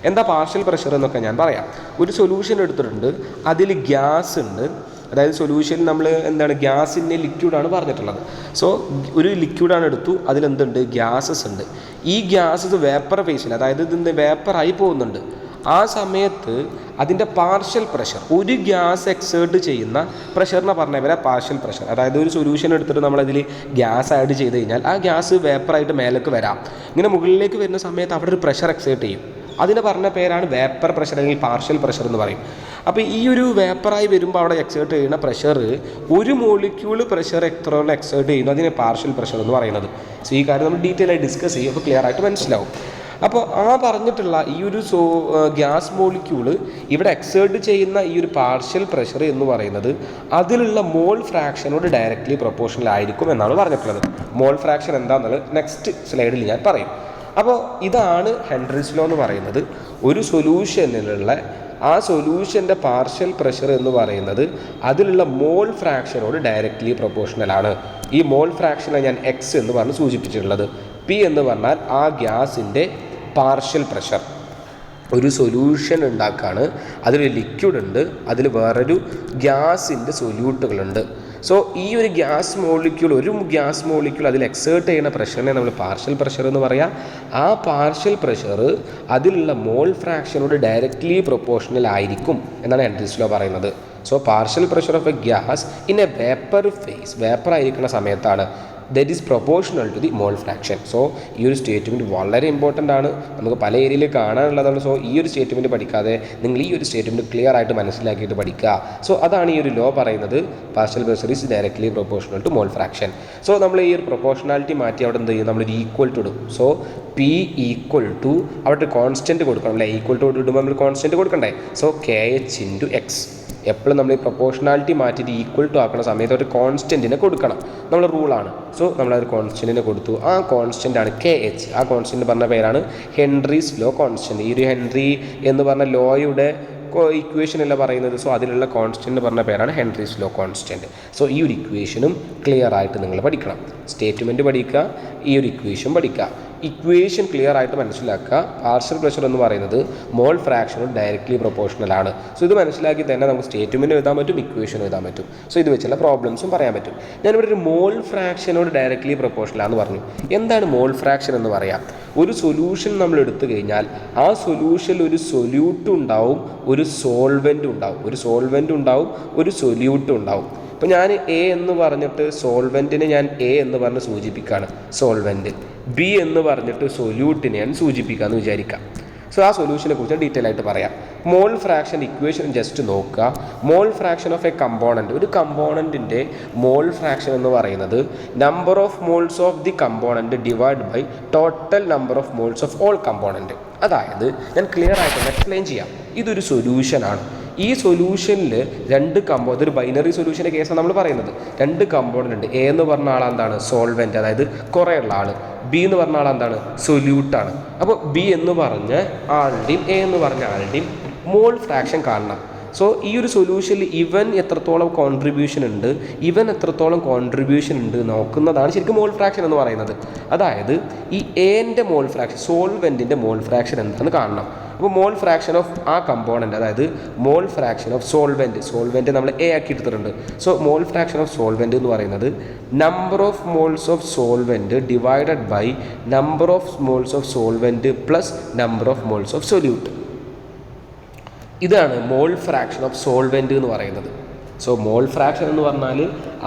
എന്താ പാർഷ്യൽ പ്രഷർ എന്നൊക്കെ ഞാൻ പറയാം. ഒരു സൊല്യൂഷൻ എടുത്തിട്ടുണ്ട്, അതിൽ ഗ്യാസ് ഉണ്ട്. അതായത് സൊല്യൂഷൻ നമ്മൾ എന്താണ് ഗ്യാസിൻ്റെ ലിക്വിഡാണ് പറഞ്ഞിട്ടുള്ളത്. സോ ഒരു ലിക്വിഡാണ് എടുത്തു, അതിലെന്തുണ്ട്, ഗ്യാസസ് ഉണ്ട്. ഈ ഗ്യാസസ് വേപ്പർ ഫേസിൽ, അതായത് ഇതിൻ്റെ വേപ്പറായി പോകുന്നുണ്ട്. ആ സമയത്ത് അതിൻ്റെ പാർഷ്യൽ പ്രഷർ, ഒരു ഗ്യാസ് എക്സേർട്ട് ചെയ്യുന്ന പ്രഷറിനെ പറഞ്ഞവരെ പാർഷ്യൽ പ്രഷർ. അതായത് ഒരു സൊല്യൂഷൻ എടുത്തിട്ട് നമ്മളതിൽ ഗ്യാസ് ആഡ് ചെയ്ത് കഴിഞ്ഞാൽ ആ ഗ്യാസ് വേപ്പറായിട്ട് മേലേക്ക് വരാം. ഇങ്ങനെ മുകളിലേക്ക് വരുന്ന സമയത്ത് അവിടെ ഒരു പ്രഷർ എക്സേർട്ട് ചെയ്യും. അതിന് പറഞ്ഞ പേരാണ് വേപ്പർ പ്രഷർ അല്ലെങ്കിൽ പാർഷ്യൽ പ്രഷർ എന്ന് പറയും. അപ്പോൾ ഈ ഒരു വേപ്പറായി വരുമ്പോൾ അവിടെ എക്സേർട്ട് ചെയ്യുന്ന പ്രഷർ, ഒരു മോളിക്യൂള് പ്രഷർ എത്രയോളം എക്സേർട്ട് ചെയ്യുന്നു അതിനെ പാർഷ്യൽ പ്രഷർ എന്ന് പറയുന്നത്. സോ ഈ കാര്യം നമ്മൾ ഡീറ്റെയിൽ ആയി ഡിസ്കസ് ചെയ്യും, അപ്പോൾ ക്ലിയർ ആയിട്ട് മനസ്സിലാവും. അപ്പോൾ ആ പറഞ്ഞിട്ടുള്ള ഈ ഒരു ഗ്യാസ് മോളിക്യൂള് ഇവിടെ എക്സേർട്ട് ചെയ്യുന്ന ഈ ഒരു പാർഷ്യൽ പ്രഷർ എന്ന് പറയുന്നത് അതിലുള്ള മോൾ ഫ്രാക്ഷനോട് ഡയറക്റ്റ്ലി പ്രൊപ്പോർഷണൽ ആയിരിക്കും എന്നാണ് പറഞ്ഞിട്ടുള്ളത്. മോൾ ഫ്രാക്ഷൻ എന്താണെന്നുള്ളത് നെക്സ്റ്റ് സ്ലൈഡിൽ ഞാൻ പറയും. അപ്പോൾ ഇതാണ് ഹെൻറീസ് ലോ എന്ന് പറയുന്നത്. ഒരു സൊല്യൂഷനിലുള്ള ആ സൊല്യൂഷൻ്റെ പാർഷ്യൽ പ്രഷർ എന്ന് പറയുന്നത് അതിലുള്ള മോൾ ഫ്രാക്ഷനോട് ഡയറക്റ്റ്ലി പ്രൊപ്പോർഷണലാണ്. ഈ മോൾ ഫ്രാക്ഷനെ ഞാൻ എക്സ് എന്ന് പറഞ്ഞ് സൂചിപ്പിച്ചിട്ടുള്ളത്. പി എന്ന് പറഞ്ഞാൽ ആ ഗ്യാസിൻ്റെ പാർഷ്യൽ പ്രഷർ. ഒരു സൊല്യൂഷൻ ഉണ്ടാക്കുകയാണ്, അതിലൊരു ലിക്വിഡ് ഉണ്ട്, അതിൽ വേറൊരു ഗ്യാസിൻ്റെ സൊല്യൂട്ടുകളുണ്ട്. സോ ഈ ഒരു ഗ്യാസ് മോളിക്യൂൾ അതിൽ എക്സേർട്ട് ചെയ്യുന്ന പ്രഷറിനെ നമ്മൾ പാർഷ്യൽ പ്രഷർ എന്ന് പറയാം. ആ പാർഷ്യൽ പ്രഷർ അതിലുള്ള മോൾ ഫ്രാക്ഷനോട് ഡയറക്റ്റ്ലി പ്രൊപ്പോർഷണൽ ആയിരിക്കും എന്നാണ് ഹെൻറീസ് ലോ പറയുന്നത്. So partial pressure of a gas in a vapour phase, vapour ആയിരിക്കുന്ന സമയത്താണ് that is proportional to the mole fraction. So ഈ ഒരു സ്റ്റേറ്റ്മെൻറ്റ് വളരെ ഇമ്പോർട്ടൻ്റ് ആണ്, നമുക്ക് പല ഏരിയയിൽ കാണാനുള്ളതാണ്. സോ ഈ ഒരു സ്റ്റേറ്റ്മെൻറ്റ് പഠിക്കാതെ നിങ്ങൾ ഈ ഒരു സ്റ്റേറ്റ്മെൻറ്റ് ക്ലിയർ ആയിട്ട് മനസ്സിലാക്കിയിട്ട് പഠിക്കുക. സോ അതാണ് ഈ ഒരു ലോ പറയുന്നത്, partial pressure is directly proportional to mole fraction. So നമ്മൾ ഈ ഒരു പ്രൊപ്പോർഷണാലിറ്റി മാറ്റി അവിടെ എന്ത് ചെയ്യും, നമ്മളൊരു ഈക്വൽ ടു ഇടും. സോ പി ഈക്വൽ ടു അവിടെ കോൺസ്റ്റൻറ്റ് കൊടുക്കണം അല്ലേ, ഈക്വൽ ടു ഇടുമ്പോൾ നമ്മൾ കോൺസ്റ്റൻറ്റ് കൊടുക്കണ്ടേ. So K H into X, എപ്പോഴും നമ്മൾ ഈ പ്രൊപ്പോർഷണാലിറ്റി മാറ്റിയിട്ട് ഈക്വൽ ടു ആക്കുന്ന സമയത്ത് ഒരു കോൺസ്റ്റൻറ്റിനെ കൊടുക്കണം, നമ്മൾ റൂളാണ്. സോ നമ്മളൊരു കോൺസ്റ്റൻറ്റിനെ കൊടുത്തു, ആ കോൺസ്റ്റൻ്റ് ആണ് കെ എച്ച്. ആ കോൺസ്റ്റൻറ്റ് പറഞ്ഞ പേരാണ് ഹെൻറീസ് ലോ കോൺസ്റ്റൻറ്റ്. ഈ ഒരു ഹെൻറി എന്ന് പറഞ്ഞ ലോയുടെ ഇക്വേഷൻ അല്ല പറയുന്നത്. സോ അതിലുള്ള കോൺസ്റ്റൻറ്റ് പറഞ്ഞ പേരാണ് ഹെൻറീസ് ലോ കോൺസ്റ്റൻറ്റ്. സോ ഈ ഒരു ഇക്വേഷനും ക്ലിയർ ആയിട്ട് നിങ്ങൾ പഠിക്കണം. സ്റ്റേറ്റ്മെൻറ്റ് പഠിക്കുക, ഈ ഒരു ഇക്വേഷൻ പഠിക്കുക. ഇക്വേഷൻ ക്ലിയർ ആയിട്ട് മനസ്സിലാക്കുക. പാർഷ്യൽ പ്രഷർ എന്ന് പറയുന്നത് മോൾ ഫ്രാക്ഷനോട് ഡയറക്റ്റ്ലി പ്രൊപ്പോർഷണൽ ആണ്. സോ ഇത് മനസ്സിലാക്കി തന്നെ നമുക്ക് സ്റ്റേറ്റ്മെൻറ്റ് എഴുതാൻ പറ്റും, ഇക്വേഷൻ എഴുതാൻ പറ്റും. സോ ഇത് വെച്ചുള്ള പ്രോബ്ലംസും പറയാൻ പറ്റും. ഞാനിവിടെ ഒരു മോൾ ഫ്രാക്ഷനോട് ഡയറക്റ്റ്ലി പ്രൊപ്പോർഷണൽ ആണെന്ന് പറഞ്ഞു. എന്താണ് മോൾ ഫ്രാക്ഷൻ എന്ന് പറയാം? ഒരു സൊല്യൂഷൻ നമ്മൾ എടുത്തു കഴിഞ്ഞാൽ ആ സൊല്യൂഷനിൽ ഒരു സൊല്യൂട്ടും ഉണ്ടാവും, ഒരു സോൾവെൻറ്റും ഉണ്ടാവും. ഒരു സോൾവെൻറ്റും ഉണ്ടാവും, ഒരു സൊല്യൂട്ടും ഉണ്ടാവും. അപ്പോൾ ഞാൻ എ എന്ന് പറഞ്ഞിട്ട് സോൾവെൻറ്റിനെ ഞാൻ എ എന്ന് പറഞ്ഞ് സൂചിപ്പിക്കുകയാണ്, സോൾവെൻറ്റ്. ബി എന്ന് പറഞ്ഞിട്ട് സൊല്യൂട്ടിനെ ഞാൻ സൂചിപ്പിക്കാമെന്ന് വിചാരിക്കാം. സോ ആ സൊല്യൂഷനെ കുറിച്ച് ഡീറ്റെയിൽ ആയിട്ട് പറയാം. മോൾ ഫ്രാക്ഷൻ ഇക്വേഷൻ ജസ്റ്റ് നോക്കുക. Mole fraction of a component, ഒരു കമ്പോണൻറ്റിൻ്റെ മോൾ ഫ്രാക്ഷൻ എന്ന് പറയുന്നത് number of moles of the component divide by total number of moles of all component. അതായത് ഞാൻ ക്ലിയർ ആയിട്ട് എക്സ്പ്ലെയിൻ ചെയ്യാം. ഇതൊരു സൊല്യൂഷനാണ്. ഈ സൊല്യൂഷനിൽ അതൊരു ബൈനറി സൊല്യൂഷൻ്റെ കേസാണ് നമ്മൾ പറയുന്നത്. രണ്ട് കമ്പോണൻ്റ് ഉണ്ട്. എ എന്ന് പറഞ്ഞ ആളെന്താണ്, സോൾവെൻറ്റ്, അതായത് കുറേ ഉള്ള ആൾ. ബി എന്ന് പറഞ്ഞ ആളെന്താണ്, സൊല്യൂട്ടാണ്. അപ്പോൾ ബി എന്ന് പറഞ്ഞ ആളുടെയും എ എന്ന് പറഞ്ഞ ആളുടെയും മോൾ ഫ്രാക്ഷൻ കാണണം. സോ ഈ ഒരു സൊല്യൂഷനിൽ ഇവൻ എത്രത്തോളം കോൺട്രിബ്യൂഷൻ ഉണ്ട് നോക്കുന്നതാണ് ശരിക്കും മോൾ ഫ്രാക്ഷൻ എന്ന് പറയുന്നത്. അതായത് ഈ എൻ്റെ മോൾ ഫ്രാക്ഷൻ, സോൾവെൻറ്റിൻ്റെ മോൾ ഫ്രാക്ഷൻ എന്താണെന്ന് കാണണം. അപ്പോൾ മോൾ ഫ്രാക്ഷൻ ഓഫ് ആ കമ്പോണൻറ്റ്, അതായത് മോൾ ഫ്രാക്ഷൻ ഓഫ് സോൾവെൻറ്റ് നമ്മൾ എ ആക്കി എടുത്തിട്ടുണ്ട്. So mole fraction of solvent എന്ന് പറയുന്നത് number of moles of solvent divided by number of moles of solvent plus number of moles of solute. ഇതാണ് മോൾ ഫ്രാക്ഷൻ ഓഫ് സോൾവെൻറ്റ് എന്ന് പറയുന്നത്. സോ മോൾ ഫ്രാക്ഷൻ എന്ന് പറഞ്ഞാൽ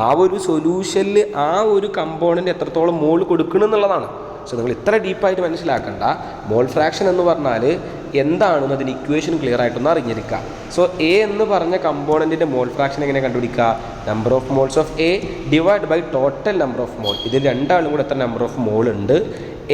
ആ ഒരു സൊല്യൂഷനിൽ ആ ഒരു കമ്പോണൻറ്റ് എത്രത്തോളം മോൾ കൊടുക്കണം എന്നുള്ളതാണ്. സോ നിങ്ങൾ ഇത്ര ഡീപ്പായിട്ട് മനസ്സിലാക്കണ്ട. മോൾ ഫ്രാക്ഷൻ എന്ന് പറഞ്ഞാൽ എന്താണെന്ന് അതിന് ഇക്വേഷൻ ക്ലിയർ ആയിട്ടൊന്ന് അറിഞ്ഞിരിക്കുക. സോ എ എന്ന് പറഞ്ഞ കമ്പോണൻറ്റിൻ്റെ മോൾ ഫ്രാക്ഷൻ എങ്ങനെ കണ്ടുപിടിക്കുക? Number of moles of A divide by total number of mole. ഇതിൽ രണ്ടാളും കൂടെ എത്ര നമ്പർ ഓഫ് മോൾ ഉണ്ട്,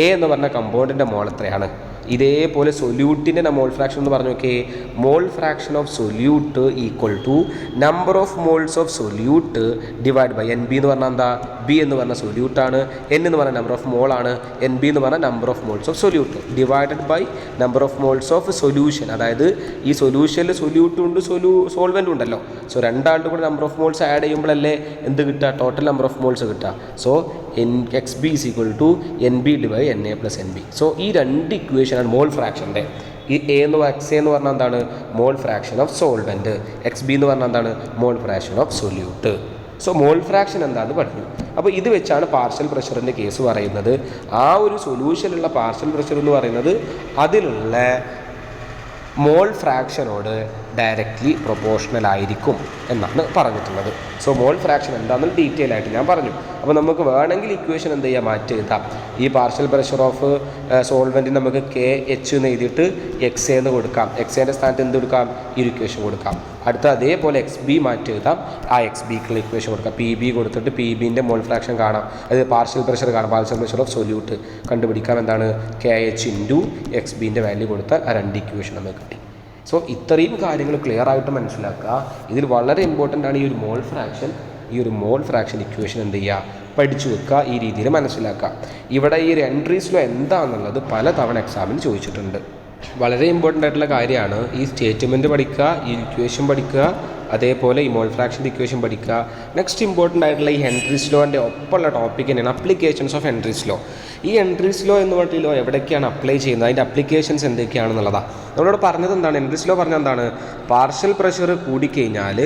എ എന്ന് പറഞ്ഞ കമ്പോണൻറ്റിൻ്റെ മോൾ എത്രയാണ്. ഇതേപോലെ സൊല്യൂട്ടിൻ്റെ മോൾ ഫ്രാക്ഷൻ എന്ന് പറഞ്ഞു നോക്കിയേ. Mole fraction of solute equal to number of moles of solute divide by N B എന്ന് പറഞ്ഞാൽ എന്താ, ബി എന്ന് പറഞ്ഞ സൊല്യൂട്ടാണ്, എൻ എന്ന് പറഞ്ഞ നമ്പർ ഓഫ് മോളാണ്, എൻ ബി എന്ന് പറഞ്ഞ number of moles of solute divided by number of moles of solution. അതായത് ഈ സൊല്യൂഷനിൽ സൊല്യൂട്ടും ഉണ്ട് സോൾവെൻറ്റും ഉണ്ടല്ലോ. സോ രണ്ടാളുടെ കൂടെ നമ്പർ ഓഫ് മോൾസ് ആഡ് ചെയ്യുമ്പോഴല്ലേ എന്ത് കിട്ടുക, ടോട്ടൽ നമ്പർ ഓഫ് മോൾസ് കിട്ടുക. So X B is equal to N B divide N A plus N B. So ഈ രണ്ട് ഇക്വേഷനാണ് മോൾ ഫ്രാക്ഷൻ്റെ. ഈ എക്സ് എ എന്ന് പറഞ്ഞാൽ എന്താണ്, മോൾ fraction of solvent. X B എന്ന് പറഞ്ഞാൽ എന്താണ്, മോൾ fraction of solute. So mole fraction എന്താണെന്ന് പറഞ്ഞു. അപ്പോൾ ഇത് വെച്ചാണ് പാർഷ്യൽ പ്രഷറിൻ്റെ കേസ് പറയുന്നത്. ആ ഒരു സൊല്യൂഷനുള്ള പാർഷ്യൽ പ്രഷർ എന്ന് പറയുന്നത് അതിലുള്ള മോൾ ഫ്രാക്ഷനോട് ഡയറക്റ്റ്ലി പ്രൊപ്പോർഷണൽ ആയിരിക്കും എന്നാണ് പറഞ്ഞിട്ടുള്ളത്. സോ മോൾ ഫ്രാക്ഷൻ എന്താണെന്ന് ഡീറ്റെയിൽ ആയിട്ട് ഞാൻ പറഞ്ഞു. അപ്പോൾ നമുക്ക് വേണമെങ്കിൽ ഇക്വേഷൻ എന്ത് ചെയ്യാം, മാറ്റി എഴുതാം. ഈ പാർഷ്യൽ പ്രഷർ ഓഫ് സോൾവെൻറ്റിന് നമുക്ക് കെ എച്ച് എന്ന് എഴുതിയിട്ട് എക്സ് എന്ന് കൊടുക്കാം. എക്സ് എൻ്റെ സ്ഥാനത്ത് എന്ത് കൊടുക്കാം, ഈ ഇക്വേഷൻ കൊടുക്കാം. അടുത്ത അതേപോലെ എക്സ് ബി മാറ്റി എഴുതാം. ആ എക്സ് ബിക്കുള്ള ഇക്വേഷൻ കൊടുക്കാം. പി ബി കൊടുത്തിട്ട് പി ബിൻ്റെ മോൾ ഫ്രാക്ഷൻ കാണാം, അത് പാർഷ്യൽ പ്രഷർ കാണാം. പാർഷ്യൽ പ്രഷർ ഓഫ് സൊല്യൂട്ട് കണ്ടുപിടിക്കാം. എന്താണ്, കെ എച്ച് ഇൻറ്റു എക്സ് ബിൻ്റെ വാല്യൂ കൊടുത്താൽ ആ രണ്ട് ഇക്വേഷൻ നമുക്ക് കിട്ടി. സോ ഇത്രയും കാര്യങ്ങൾ ക്ലിയർ ആയിട്ട് മനസ്സിലാക്കുക. ഇതിൽ വളരെ ഇമ്പോർട്ടൻ്റ് ആണ് ഈ ഒരു മോൾ ഫ്രാക്ഷൻ. ഈ ഒരു മോൾ ഫ്രാക്ഷൻ ഇക്വേഷൻ എന്ത് ചെയ്യുക, പഠിച്ചു വെക്കുക, ഈ രീതിയിൽ മനസ്സിലാക്കുക. ഇവിടെ ഈ ഒരു ഹെൻറീസ് ലോ എന്താണെന്നുള്ളത് പല തവണ എക്സാമിന് ചോദിച്ചിട്ടുണ്ട്. വളരെ ഇമ്പോർട്ടൻ്റ് ആയിട്ടുള്ള കാര്യമാണ്. ഈ സ്റ്റേറ്റ്മെൻറ്റ് പഠിക്കുക, ഈ ഇക്വേഷൻ പഠിക്കുക, അതേപോലെ ഈ മോൾ ഫ്രാക്ഷൻ്റെ ഇക്വേഷൻ പഠിക്കുക. നെക്സ്റ്റ് ഇമ്പോർട്ടൻ്റ് ആയിട്ടുള്ള ഈ ഹെൻട്രീസ് ലോൻ്റെ ഒപ്പമുള്ള ടോപ്പിക് തന്നെയാണ് അപ്ലിക്കേഷൻസ് ഓഫ് ഹെൻട്രീസ് ലോ. ഈ ഹെൻട്രീസ് ലോ എന്ന് പറഞ്ഞ ലോ എവിടേക്കാണ് അപ്ലൈ ചെയ്യുന്നത്, അതിൻ്റെ അപ്ലിക്കേഷൻസ് എന്തൊക്കെയാണെന്നുള്ളതാണ്. നമ്മളിവിടെ പറഞ്ഞത് എന്താണ്, ഹെൻട്രീസ് ലോ പറഞ്ഞത് എന്താണ്, പാർഷ്യൽ പ്രഷർ കൂടിക്കഴിഞ്ഞാൽ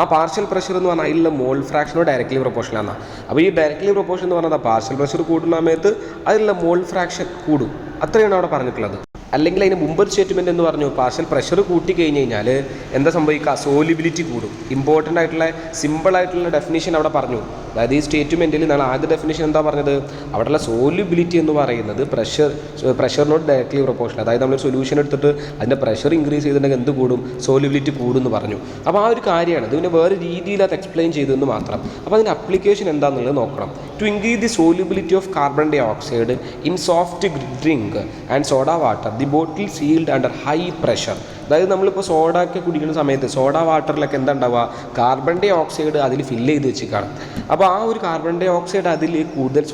ആ പാർഷ്യൽ പ്രഷർ എന്ന് പറഞ്ഞാൽ അതിലുള്ള മോൾ ഫ്രാക്ഷനോട് ഡയറക്റ്റ്ലി പ്രൊപ്പോർഷനാണ്. അപ്പോൾ ഈ ഡയറക്റ്റ്ലി പ്രൊപ്പോർഷൻ എന്ന് പറഞ്ഞാൽ പാർഷ്യൽ പ്രഷർ കൂടുന്ന സമയത്ത് അതിലുള്ള മോൾ ഫ്രാക്ഷൻ കൂടും. അത്രയാണ് അവിടെ പറഞ്ഞിട്ടുള്ളത്. അല്ലെങ്കിൽ അതിന് മുമ്പൊരു സ്റ്റേറ്റ്മെൻറ്റ് എന്ന് പറഞ്ഞു, പാർഷ്യൽ പ്രഷർ കൂട്ടി കഴിഞ്ഞ് കഴിഞ്ഞാൽ എന്താ സംഭവിക്കുക, സോലിബിലിറ്റി കൂടും. ഇമ്പോർട്ടൻ്റ് ആയിട്ടുള്ള സിമ്പിളായിട്ടുള്ള ഡെഫിനിഷൻ അവിടെ പറഞ്ഞു. അതായത് ഈ സ്റ്റേറ്റ്മെൻറ്റിൽ നമ്മൾ ആദ്യ ഡെഫിനിഷൻ എന്താ പറഞ്ഞത്, അവിടെയുള്ള സോലിബിലിറ്റി എന്ന് പറയുന്നത് പ്രഷറിനോട് ഡയറക്റ്റ്ലി പ്രൊപ്പോർഷൻ. അതായത് നമ്മളൊരു സൊല്യൂഷൻ എടുത്തിട്ട് അതിൻ്റെ പ്രഷർ ഇൻക്രീസ് ചെയ്തിട്ടുണ്ടെങ്കിൽ എന്ത് കൂടും, സോലിബിലിറ്റി കൂടും എന്ന് പറഞ്ഞു. അപ്പോൾ ആ ഒരു കാര്യമാണ് ഇത്. പിന്നെ വേറെ രീതിയിൽ അത് എക്സ്പ്ലെയിൻ ചെയ്തതെന്ന് മാത്രം. അപ്പോൾ അതിൻ്റെ അപ്ലിക്കേഷൻ എന്താണെന്നുള്ളത് നോക്കണം. To increase the solubility of carbon dye oxide in soft drink and soda water, the bottle sealed under high pressure. അതായത് നമ്മളിപ്പോൾ സോഡ ഒക്കെ കുടിക്കുന്ന സമയത്ത് സോഡ വാട്ടറിലൊക്കെ എന്താ ഉണ്ടാവുക, കാർബൺ ഡൈ ഓക്സൈഡ് അതിൽ ഫില്ല് ചെയ്ത് വെച്ചിട്ടാണ്. അപ്പോൾ ആ ഒരു കാർബൺ ഡൈ ഓക്സൈഡ് അതിൽ കൂടുതൽ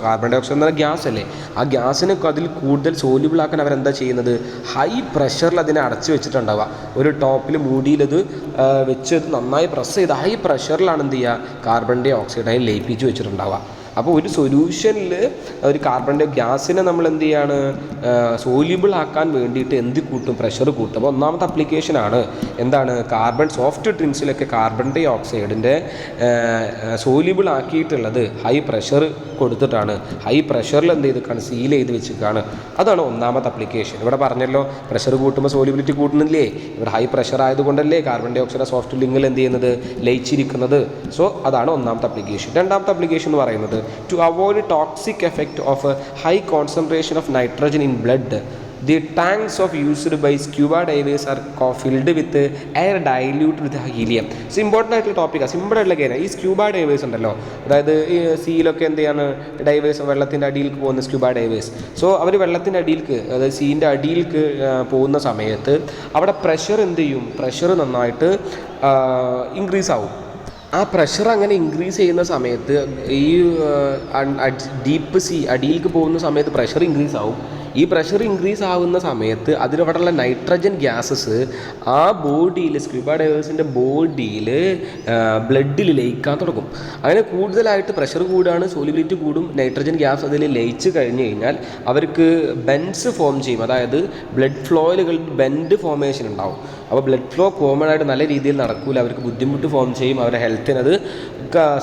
കാർബൺ ഡൈ ഓക്സൈഡ് എന്ന് പറഞ്ഞാൽ ഗ്യാസ് അല്ലേ, ആ ഗ്യാസിനെ അതിൽ കൂടുതൽ സോല്യൂബിൾ ആക്കാൻ അവരെന്താ ചെയ്യുന്നത്, ഹൈ പ്രഷറിൽ അതിനെ അടച്ചു വെച്ചിട്ടുണ്ടാവുക. ഒരു ടോപ്പിൽ മൂടിയിലത് വെച്ച് നന്നായി പ്രസ് ചെയ്ത് ഹൈ പ്രഷറിലാണ് എന്ത് ചെയ്യുക, കാർബൺ ഡൈ ഓക്സൈഡ് അതിൽ ലയിപ്പിച്ച് വെച്ചിട്ടുണ്ടാവുക. അപ്പോൾ ഒരു സൊല്യൂഷനിൽ ഒരു കാർബൺ ഡൈ ഗ്യാസിനെ നമ്മൾ എന്ത് ചെയ്യാണ്, സോല്യൂബിൾ ആക്കാൻ വേണ്ടിയിട്ട് എന്ത് കൂട്ടും, പ്രഷർ കൂട്ടും. അപ്പോൾ ഒന്നാമത്തെ അപ്ലിക്കേഷനാണ് എന്താണ്, കാർബൺ സോഫ്റ്റ് ഡ്രിങ്ക്സിലൊക്കെ കാർബൺ ഡൈ ഓക്സൈഡിൻ്റെ സോല്യൂബിൾ ആക്കിയിട്ടുള്ളത് ഹൈ പ്രഷർ കൊടുത്തിട്ടാണ്. ഹൈ പ്രഷറിൽ എന്ത് ചെയ്തിട്ടാണ്, സീൽ ചെയ്ത് വെച്ചിട്ടാണ്. അതാണ് ഒന്നാമത്തെ അപ്ലിക്കേഷൻ. ഇവിടെ പറഞ്ഞല്ലോ പ്രഷർ കൂട്ടുമ്പോൾ സോല്യൂബിലിറ്റി കൂട്ടുന്നില്ലേ, ഇവിടെ ഹൈ പ്രഷർ ആയതുകൊണ്ടല്ലേ കാർബൺ ഡൈ ഓക്സൈഡ് സോഫ്റ്റ് ഡ്രിങ്കിൽ എന്ത് ചെയ്യുന്നത്, ലയിച്ചിരിക്കുന്നത്. സോ അതാണ് ഒന്നാമത്തെ അപ്ലിക്കേഷൻ. രണ്ടാമത്തെ അപ്ലിക്കേഷൻ എന്ന് പറയുന്നത് to avoid toxic effect of a high concentration of nitrogen in blood, the tanks of used by scuba divers are filled with air diluted with helium. So important ആയിട്ടുള്ള ടോപ്പിക്കാണ്, സിമ്പിൾ ആയിട്ടുള്ള കാര്യം. ഈ സ്ക്യൂബ ഡൈവേഴ്സ് ഉണ്ടല്ലോ, അതായത് ഈ സീയിലൊക്കെ എന്ത് ചെയ്യാണ്, ഡൈവേഴ്സ് വെള്ളത്തിൻ്റെ അടിയിലേക്ക് പോകുന്ന സ്ക്യൂബ ഡൈവേഴ്സ്. സോ അവർ വെള്ളത്തിൻ്റെ അടിയിലേക്ക്, അതായത് സീൻ്റെ അടിയിലേക്ക് പോകുന്ന സമയത്ത് അവിടെ പ്രഷർ എന്ത് ചെയ്യും, പ്രഷർ നന്നായിട്ട് ഇൻക്രീസ് ആവും. ആ പ്രഷർ അങ്ങനെ ഇൻക്രീസ് ചെയ്യുന്ന സമയത്ത് ഈ ഡീപ്പ് സീ അടിയിലേക്ക് പോകുന്ന സമയത്ത് പ്രഷർ ഇൻക്രീസ് ആവും. ഈ പ്രഷർ ഇൻക്രീസ് ആവുന്ന സമയത്ത് അതിലവിടെയുള്ള നൈട്രജൻ ഗ്യാസസ് ആ ബോഡിയിൽ, സ്ക്യൂബ ഡൈവേഴ്സിൻ്റെ ബോഡിയിൽ ബ്ലഡിൽ ലയിക്കാൻ തുടങ്ങും. അങ്ങനെ കൂടുതലായിട്ട് പ്രഷർ കൂടുകയാണ്, സോലിബിലിറ്റി കൂടും, നൈട്രജൻ ഗ്യാസ് അതിൽ ലയിച്ച് കഴിഞ്ഞ് കഴിഞ്ഞാൽ അവർക്ക് ബെൻഡ്സ് ഫോം ചെയ്യും. അതായത് ബ്ലഡ് ഫ്ലോയിലുകൾ ബെൻഡ് ഫോമേഷൻ ഉണ്ടാവും. അപ്പോൾ ബ്ലഡ് ഫ്ലോ കോമൺ ആയിട്ട് നല്ല രീതിയിൽ നടക്കില്ല, അവർക്ക് ബുദ്ധിമുട്ട് ഫോം ചെയ്യും, അവരുടെ ഹെൽത്തിനത്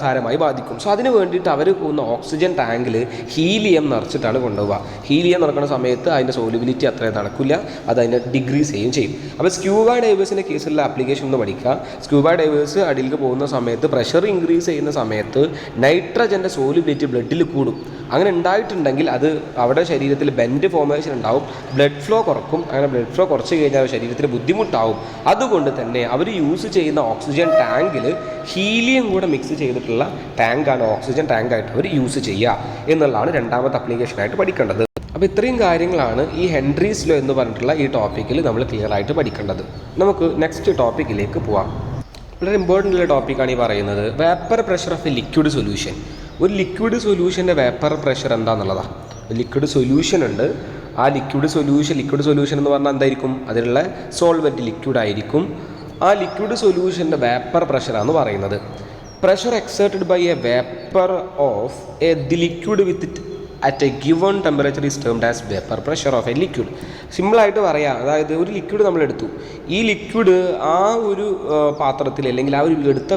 സാരമായി ബാധിക്കും. സോ അതിന് വേണ്ടിയിട്ട് അവർ പോകുന്ന ഓക്സിജൻ ടാങ്കിൽ ഹീലിയം നിറച്ചിട്ടാണ് കൊണ്ടുപോവുക. ഹീലിയം നിറക്കുന്ന സമയത്ത് അതിൻ്റെ സോലിബിലിറ്റി അത്രയും നടക്കില്ല, അത് അതിനെ ഡിഗ്രീസ് ചെയ്യും. അപ്പോൾ സ്ക്യൂബ ഡൈവേഴ്സിൻ്റെ കേസിലുള്ള ആപ്ലിക്കേഷൻ ഒന്ന് പഠിക്കുക. സ്ക്യൂബ ഡൈവേഴ്സ് അടിയിലേക്ക് പോകുന്ന സമയത്ത് പ്രഷർ ഇൻക്രീസ് ചെയ്യുന്ന സമയത്ത് നൈട്രജൻ്റെ സോലിബിലിറ്റി ബ്ലഡിൽ കൂടും. അങ്ങനെ ഉണ്ടായിട്ടുണ്ടെങ്കിൽ അത് അവിടെ ശരീരത്തിൽ ബെൻഡ് ഫോമേഷൻ ഉണ്ടാവും, ബ്ലഡ് ഫ്ലോ കുറക്കും. അങ്ങനെ ബ്ലഡ് ഫ്ലോ കുറച്ച് കഴിഞ്ഞാൽ ശരീരത്തിന് ബുദ്ധിമുട്ടാവും. അതുകൊണ്ട് തന്നെ അവർ യൂസ് ചെയ്യുന്ന ഓക്സിജൻ ടാങ്കിൽ ഹീലിയം കൂടെ മിക്സ് ചെയ്തിട്ടുള്ള ടാങ്കാണ് ഓക്സിജൻ ടാങ്കായിട്ട് അവർ യൂസ് ചെയ്യുക എന്നുള്ളതാണ് രണ്ടാമത്തെ അപ്ലിക്കേഷനായിട്ട് പഠിക്കേണ്ടത്. അപ്പോൾ ഇത്രയും കാര്യങ്ങളാണ് ഈ ഹെൻട്രീസ് ലോ എന്ന് പറഞ്ഞിട്ടുള്ള ഈ ടോപ്പിക്കിൽ നമ്മൾ ക്ലിയർ ആയിട്ട് പഠിക്കേണ്ടത്. നമുക്ക് നെക്സ്റ്റ് ടോപ്പിക്കിലേക്ക് പോവാം. വളരെ ഇമ്പോർട്ടൻ്റ് ഉള്ള ടോപ്പിക്കാണ് ഈ പറയുന്നത്, vapour pressure of a liquid solution. ഒരു ലിക്വിഡ് സൊല്യൂഷൻ്റെ വേപ്പർ പ്രഷർ എന്താണെന്നുള്ളതാണ്. ലിക്വിഡ് സൊല്യൂഷൻ ഉണ്ട്, ആ ലിക്വിഡ് സൊല്യൂഷൻ എന്ന് പറഞ്ഞാൽ എന്തായിരിക്കും, അതിലുള്ള സോൾവെൻറ്റ് ലിക്വിഡ് ആയിരിക്കും. ആ ലിക്വിഡ് സൊല്യൂഷൻ്റെ വേപ്പർ പ്രഷറാണ് പറയുന്നത്. Pressure exerted by a vapour of the liquid with at a given temperature is termed as vapour pressure of a liquid. സിമ്പിളായിട്ട് പറയാം, അതായത് ഒരു ലിക്വിഡ് നമ്മൾ എടുത്തു, ഈ ലിക്വിഡ് ആ ഒരു പാത്രത്തിൽ അല്ലെങ്കിൽ ആ ഒരു എടുത്ത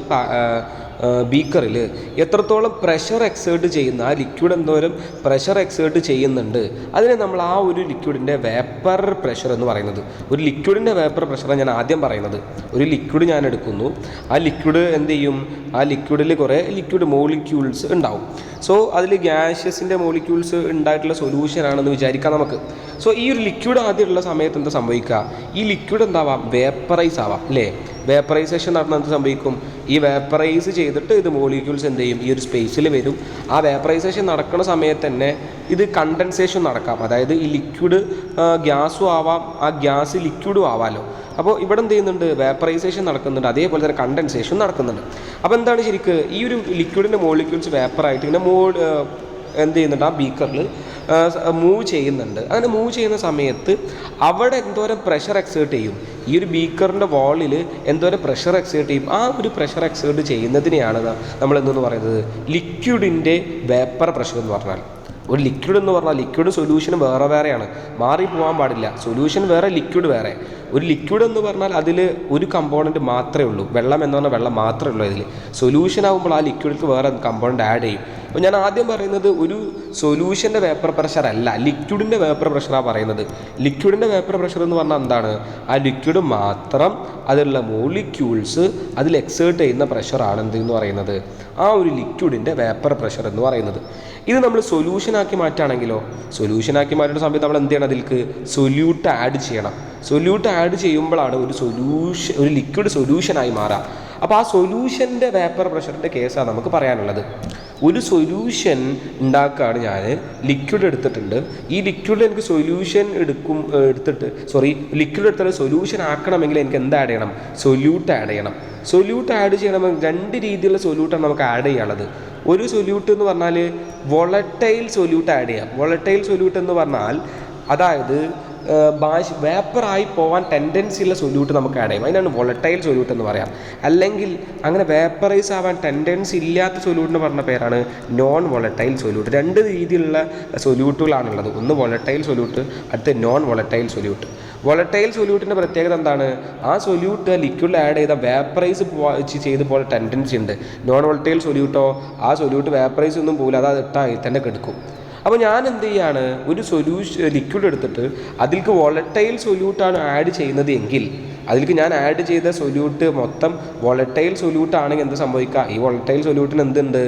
ബീക്കറിൽ എത്രത്തോളം പ്രഷർ എക്സേർട്ട് ചെയ്യുന്ന, ആ ലിക്വിഡ് എന്തോരം പ്രഷർ എക്സേർട്ട് ചെയ്യുന്നുണ്ട്, അതിനെ നമ്മൾ ആ ഒരു ലിക്വിഡിൻ്റെ വേപ്പർ പ്രഷർ എന്ന് പറയുന്നത്. ഒരു ലിക്വിഡിൻ്റെ വേപ്പർ പ്രഷറാണ് ഞാൻ ആദ്യം പറയുന്നത്. ഒരു ലിക്വിഡ് ഞാൻ എടുക്കുന്നു, ആ ലിക്വിഡ് എന്ത് ചെയ്യും, ആ ലിക്വിഡിൽ കുറേ ലിക്വിഡ് മോളിക്യൂൾസ് ഉണ്ടാവും. സോ അതിൽ ഗ്യാഷ്യസിൻ്റെ മോളിക്യൂൾസ് ഉണ്ടായിട്ടുള്ള സൊല്യൂഷനാണെന്ന് വിചാരിക്കാം നമുക്ക്. സോ ഈ ഒരു ലിക്വിഡ് ആദ്യമുള്ള സമയത്ത് എന്താ സംഭവിക്കുക, ഈ ലിക്വിഡ് എന്താവാം, വേപ്പറൈസ് ആവാം അല്ലേ. വേപ്പറൈസേഷൻ നടന്നാൽ എന്ത് സംഭവിക്കും, ഈ വേപ്പറൈസ് ചെയ്തിട്ട് ഇത് മോളിക്യൂൾസ് എന്ത് ചെയ്യും, ഈ ഒരു സ്പേസിൽ വരും. ആ വേപ്പറൈസേഷൻ നടക്കുന്ന സമയത്ത് തന്നെ ഇത് കണ്ടൻസേഷൻ നടക്കാം. അതായത് ഈ ലിക്വിഡ് ഗ്യാസും ആവാം, ആ ഗ്യാസ് ലിക്വിഡും ആവാമല്ലോ. അപ്പോൾ ഇവിടെ എന്ത് ചെയ്യുന്നുണ്ട്, വേപ്പറൈസേഷൻ നടക്കുന്നുണ്ട്, അതേപോലെ തന്നെ കണ്ടൻസേഷൻ നടക്കുന്നുണ്ട്. അപ്പോൾ എന്താണ് ശരിക്ക്, ഈ ഒരു ലിക്വിഡിൻ്റെ മോളിക്യൂൾസ് വേപ്പറായിട്ട് ഇങ്ങനെ എന്ത് ചെയ്യുന്നുണ്ട്, ആ ബീക്കറിൽ മൂവ് ചെയ്യുന്നുണ്ട്. അങ്ങനെ മൂവ് ചെയ്യുന്ന സമയത്ത് അവിടെ എന്തോരം പ്രഷർ എക്സേർട്ട് ചെയ്യും, ഈ ഒരു ബീക്കറിൻ്റെ വാളിൽ എന്തോരം പ്രഷർ എക്സേർട്ട് ചെയ്യും, ആ ഒരു പ്രഷർ എക്സേർട്ട് ചെയ്യുന്നതിനെയാണ് നമ്മൾ എന്തെന്ന് പറയുന്നത് ലിക്വിഡിൻ്റെ വേപ്പർ പ്രഷർ എന്ന് പറഞ്ഞാൽ. ഒരു ലിക്വിഡ് എന്ന് പറഞ്ഞാൽ ലിക്വിഡ് സൊല്യൂഷൻ വേറെ വേറെയാണ്, മാറിപ്പോകാൻ പാടില്ല. സൊല്യൂഷൻ വേറെ, ലിക്വിഡ് വേറെ. ഒരു ലിക്വിഡ് എന്ന് പറഞ്ഞാൽ അതിൽ ഒരു കമ്പോണൻറ്റ് മാത്രമേ ഉള്ളൂ, വെള്ളം എന്ന് പറഞ്ഞാൽ വെള്ളം മാത്രമേ ഉള്ളൂ. ഇതിൽ സൊല്യൂഷൻ ആകുമ്പോൾ ആ ലിക്വിഡിലേക്ക് വേറെ കമ്പോണൻറ്റ് ആഡ് ചെയ്യും. അപ്പോൾ ഞാൻ ആദ്യം പറയുന്നത് ഒരു സൊല്യൂഷൻ്റെ വേപ്പർ പ്രഷർ അല്ല, ലിക്വിഡിൻ്റെ വേപ്പർ പ്രഷറാണ് പറയുന്നത്. ലിക്വിഡിൻ്റെ വേപ്പർ പ്രഷർ എന്ന് പറഞ്ഞാൽ എന്താണ്, ആ ലിക്വിഡ് മാത്രം അതിലുള്ള മോളിക്യൂൾസ് അതിൽ എക്സേർട്ട് ചെയ്യുന്ന പ്രഷറാണ് എന്തെന്ന് പറയുന്നത്, ആ ഒരു ലിക്വിഡിൻ്റെ വേപ്പർ പ്രഷർ എന്ന് പറയുന്നത്. ഇത് നമ്മൾ സൊല്യൂഷനാക്കി മാറ്റുകയാണെങ്കിലോ, സൊല്യൂഷനാക്കി മാറ്റുന്ന സമയത്ത് നമ്മൾ എന്ത് ചെയ്യണം, അതിലേക്ക് സൊല്യൂട്ട് ആഡ് ചെയ്യണം. സൊല്യൂട്ട് ആഡ് ചെയ്യുമ്പോഴാണ് ഒരു ലിക്വിഡ് സൊല്യൂഷനായി മാറുക. അപ്പോൾ ആ സൊല്യൂഷൻ്റെ വേപ്പർ പ്രഷറിൻ്റെ കേസാണ് നമുക്ക് പറയാനുള്ളത്. ഒരു സൊല്യൂഷൻ ഉണ്ടാക്കുകയാണ്, ഞാൻ ലിക്വിഡ് എടുത്തിട്ടുണ്ട്. ഈ ലിക്വിഡ് എനിക്ക് സൊല്യൂഷൻ ലിക്വിഡ് എടുത്തിട്ട് സൊല്യൂഷൻ ആക്കണമെങ്കിൽ എനിക്ക് എന്ത് ആഡ് ചെയ്യണം, സൊല്യൂട്ട് ആഡ് ചെയ്യണം. സൊല്യൂട്ട് ആഡ് ചെയ്യണമെങ്കിൽ രണ്ട് രീതിയിലുള്ള സൊല്യൂട്ടാണ് നമുക്ക് ആഡ് ചെയ്യാനുള്ളത്. ഒരു സൊല്യൂട്ട് എന്ന് പറഞ്ഞാൽ വോളറ്റൈൽ സൊല്യൂട്ട് ആഡ് ചെയ്യാം. വോളറ്റൈൽ സൊല്യൂട്ട് എന്ന് പറഞ്ഞാൽ അതായത് വേപ്പറായി പോകാൻ ടെൻഡൻസി ഉള്ള സൊല്യൂട്ട് നമുക്ക് ആഡ് ചെയ്യും, അതിനാണ് വോളറ്റൈൽ സൊല്യൂട്ട് എന്ന് പറയാം. അല്ലെങ്കിൽ അങ്ങനെ വേപ്പറൈസ് ആവാൻ ടെൻഡൻസി ഇല്ലാത്ത സൊല്യൂട്ടിന് പറഞ്ഞ പേരാണ് നോൺ വോളറ്റൈൽ സൊല്യൂട്ട്. രണ്ട് രീതിയിലുള്ള സൊല്യൂട്ടുകളാണുള്ളത്, ഒന്ന് വോളറ്റൈൽ സൊല്യൂട്ട്, അടുത്ത് നോൺ വോളറ്റൈൽ സൊല്യൂട്ട്. വോളറ്റൈൽ സൊല്യൂട്ടിൻ്റെ പ്രത്യേകത എന്താണ്, ആ സൊല്യൂട്ട് ലിക്വിഡിൽ ആഡ് ചെയ്ത വേപ്പറൈസ് ചെയ്ത് പോലെ ടെൻഡൻസി ഉണ്ട്. നോൺ വോളറ്റൈൽ സൊല്യൂട്ടോ ആ സൊല്യൂട്ട് വേപ്പറൈസ് ഒന്നും പോലും, അത് ഇട്ടാൽ തന്നെ കെടുക്കും. അപ്പോൾ ഞാൻ എന്ത് ചെയ്യാണ്, ഒരു ലിക്വിഡ് എടുത്തിട്ട് അതിലേക്ക് വോളറ്റൈൽ സൊല്യൂട്ടാണ് ആഡ് ചെയ്യുന്നത് എങ്കിൽ, അതിലേക്ക് ഞാൻ ആഡ് ചെയ്ത സൊല്യൂട്ട് മൊത്തം വോളറ്റൈൽ സൊല്യൂട്ട് ആണെങ്കിൽ എന്ത് സംഭവിക്കുക, ഈ വോളറ്റൈൽ സൊല്യൂട്ടിന് എന്തുണ്ട്,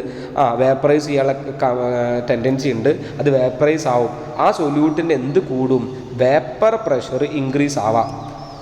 വേപ്പറൈസ് ചെയ്യാനുള്ള ടെൻഡൻസി ഉണ്ട്, അത് വേപ്പറൈസ് ആവും. ആ സൊല്യൂട്ടിൻ്റെ എന്ത് കൂടും, വേപ്പർ പ്രഷർ ഇൻക്രീസ് ആവാം.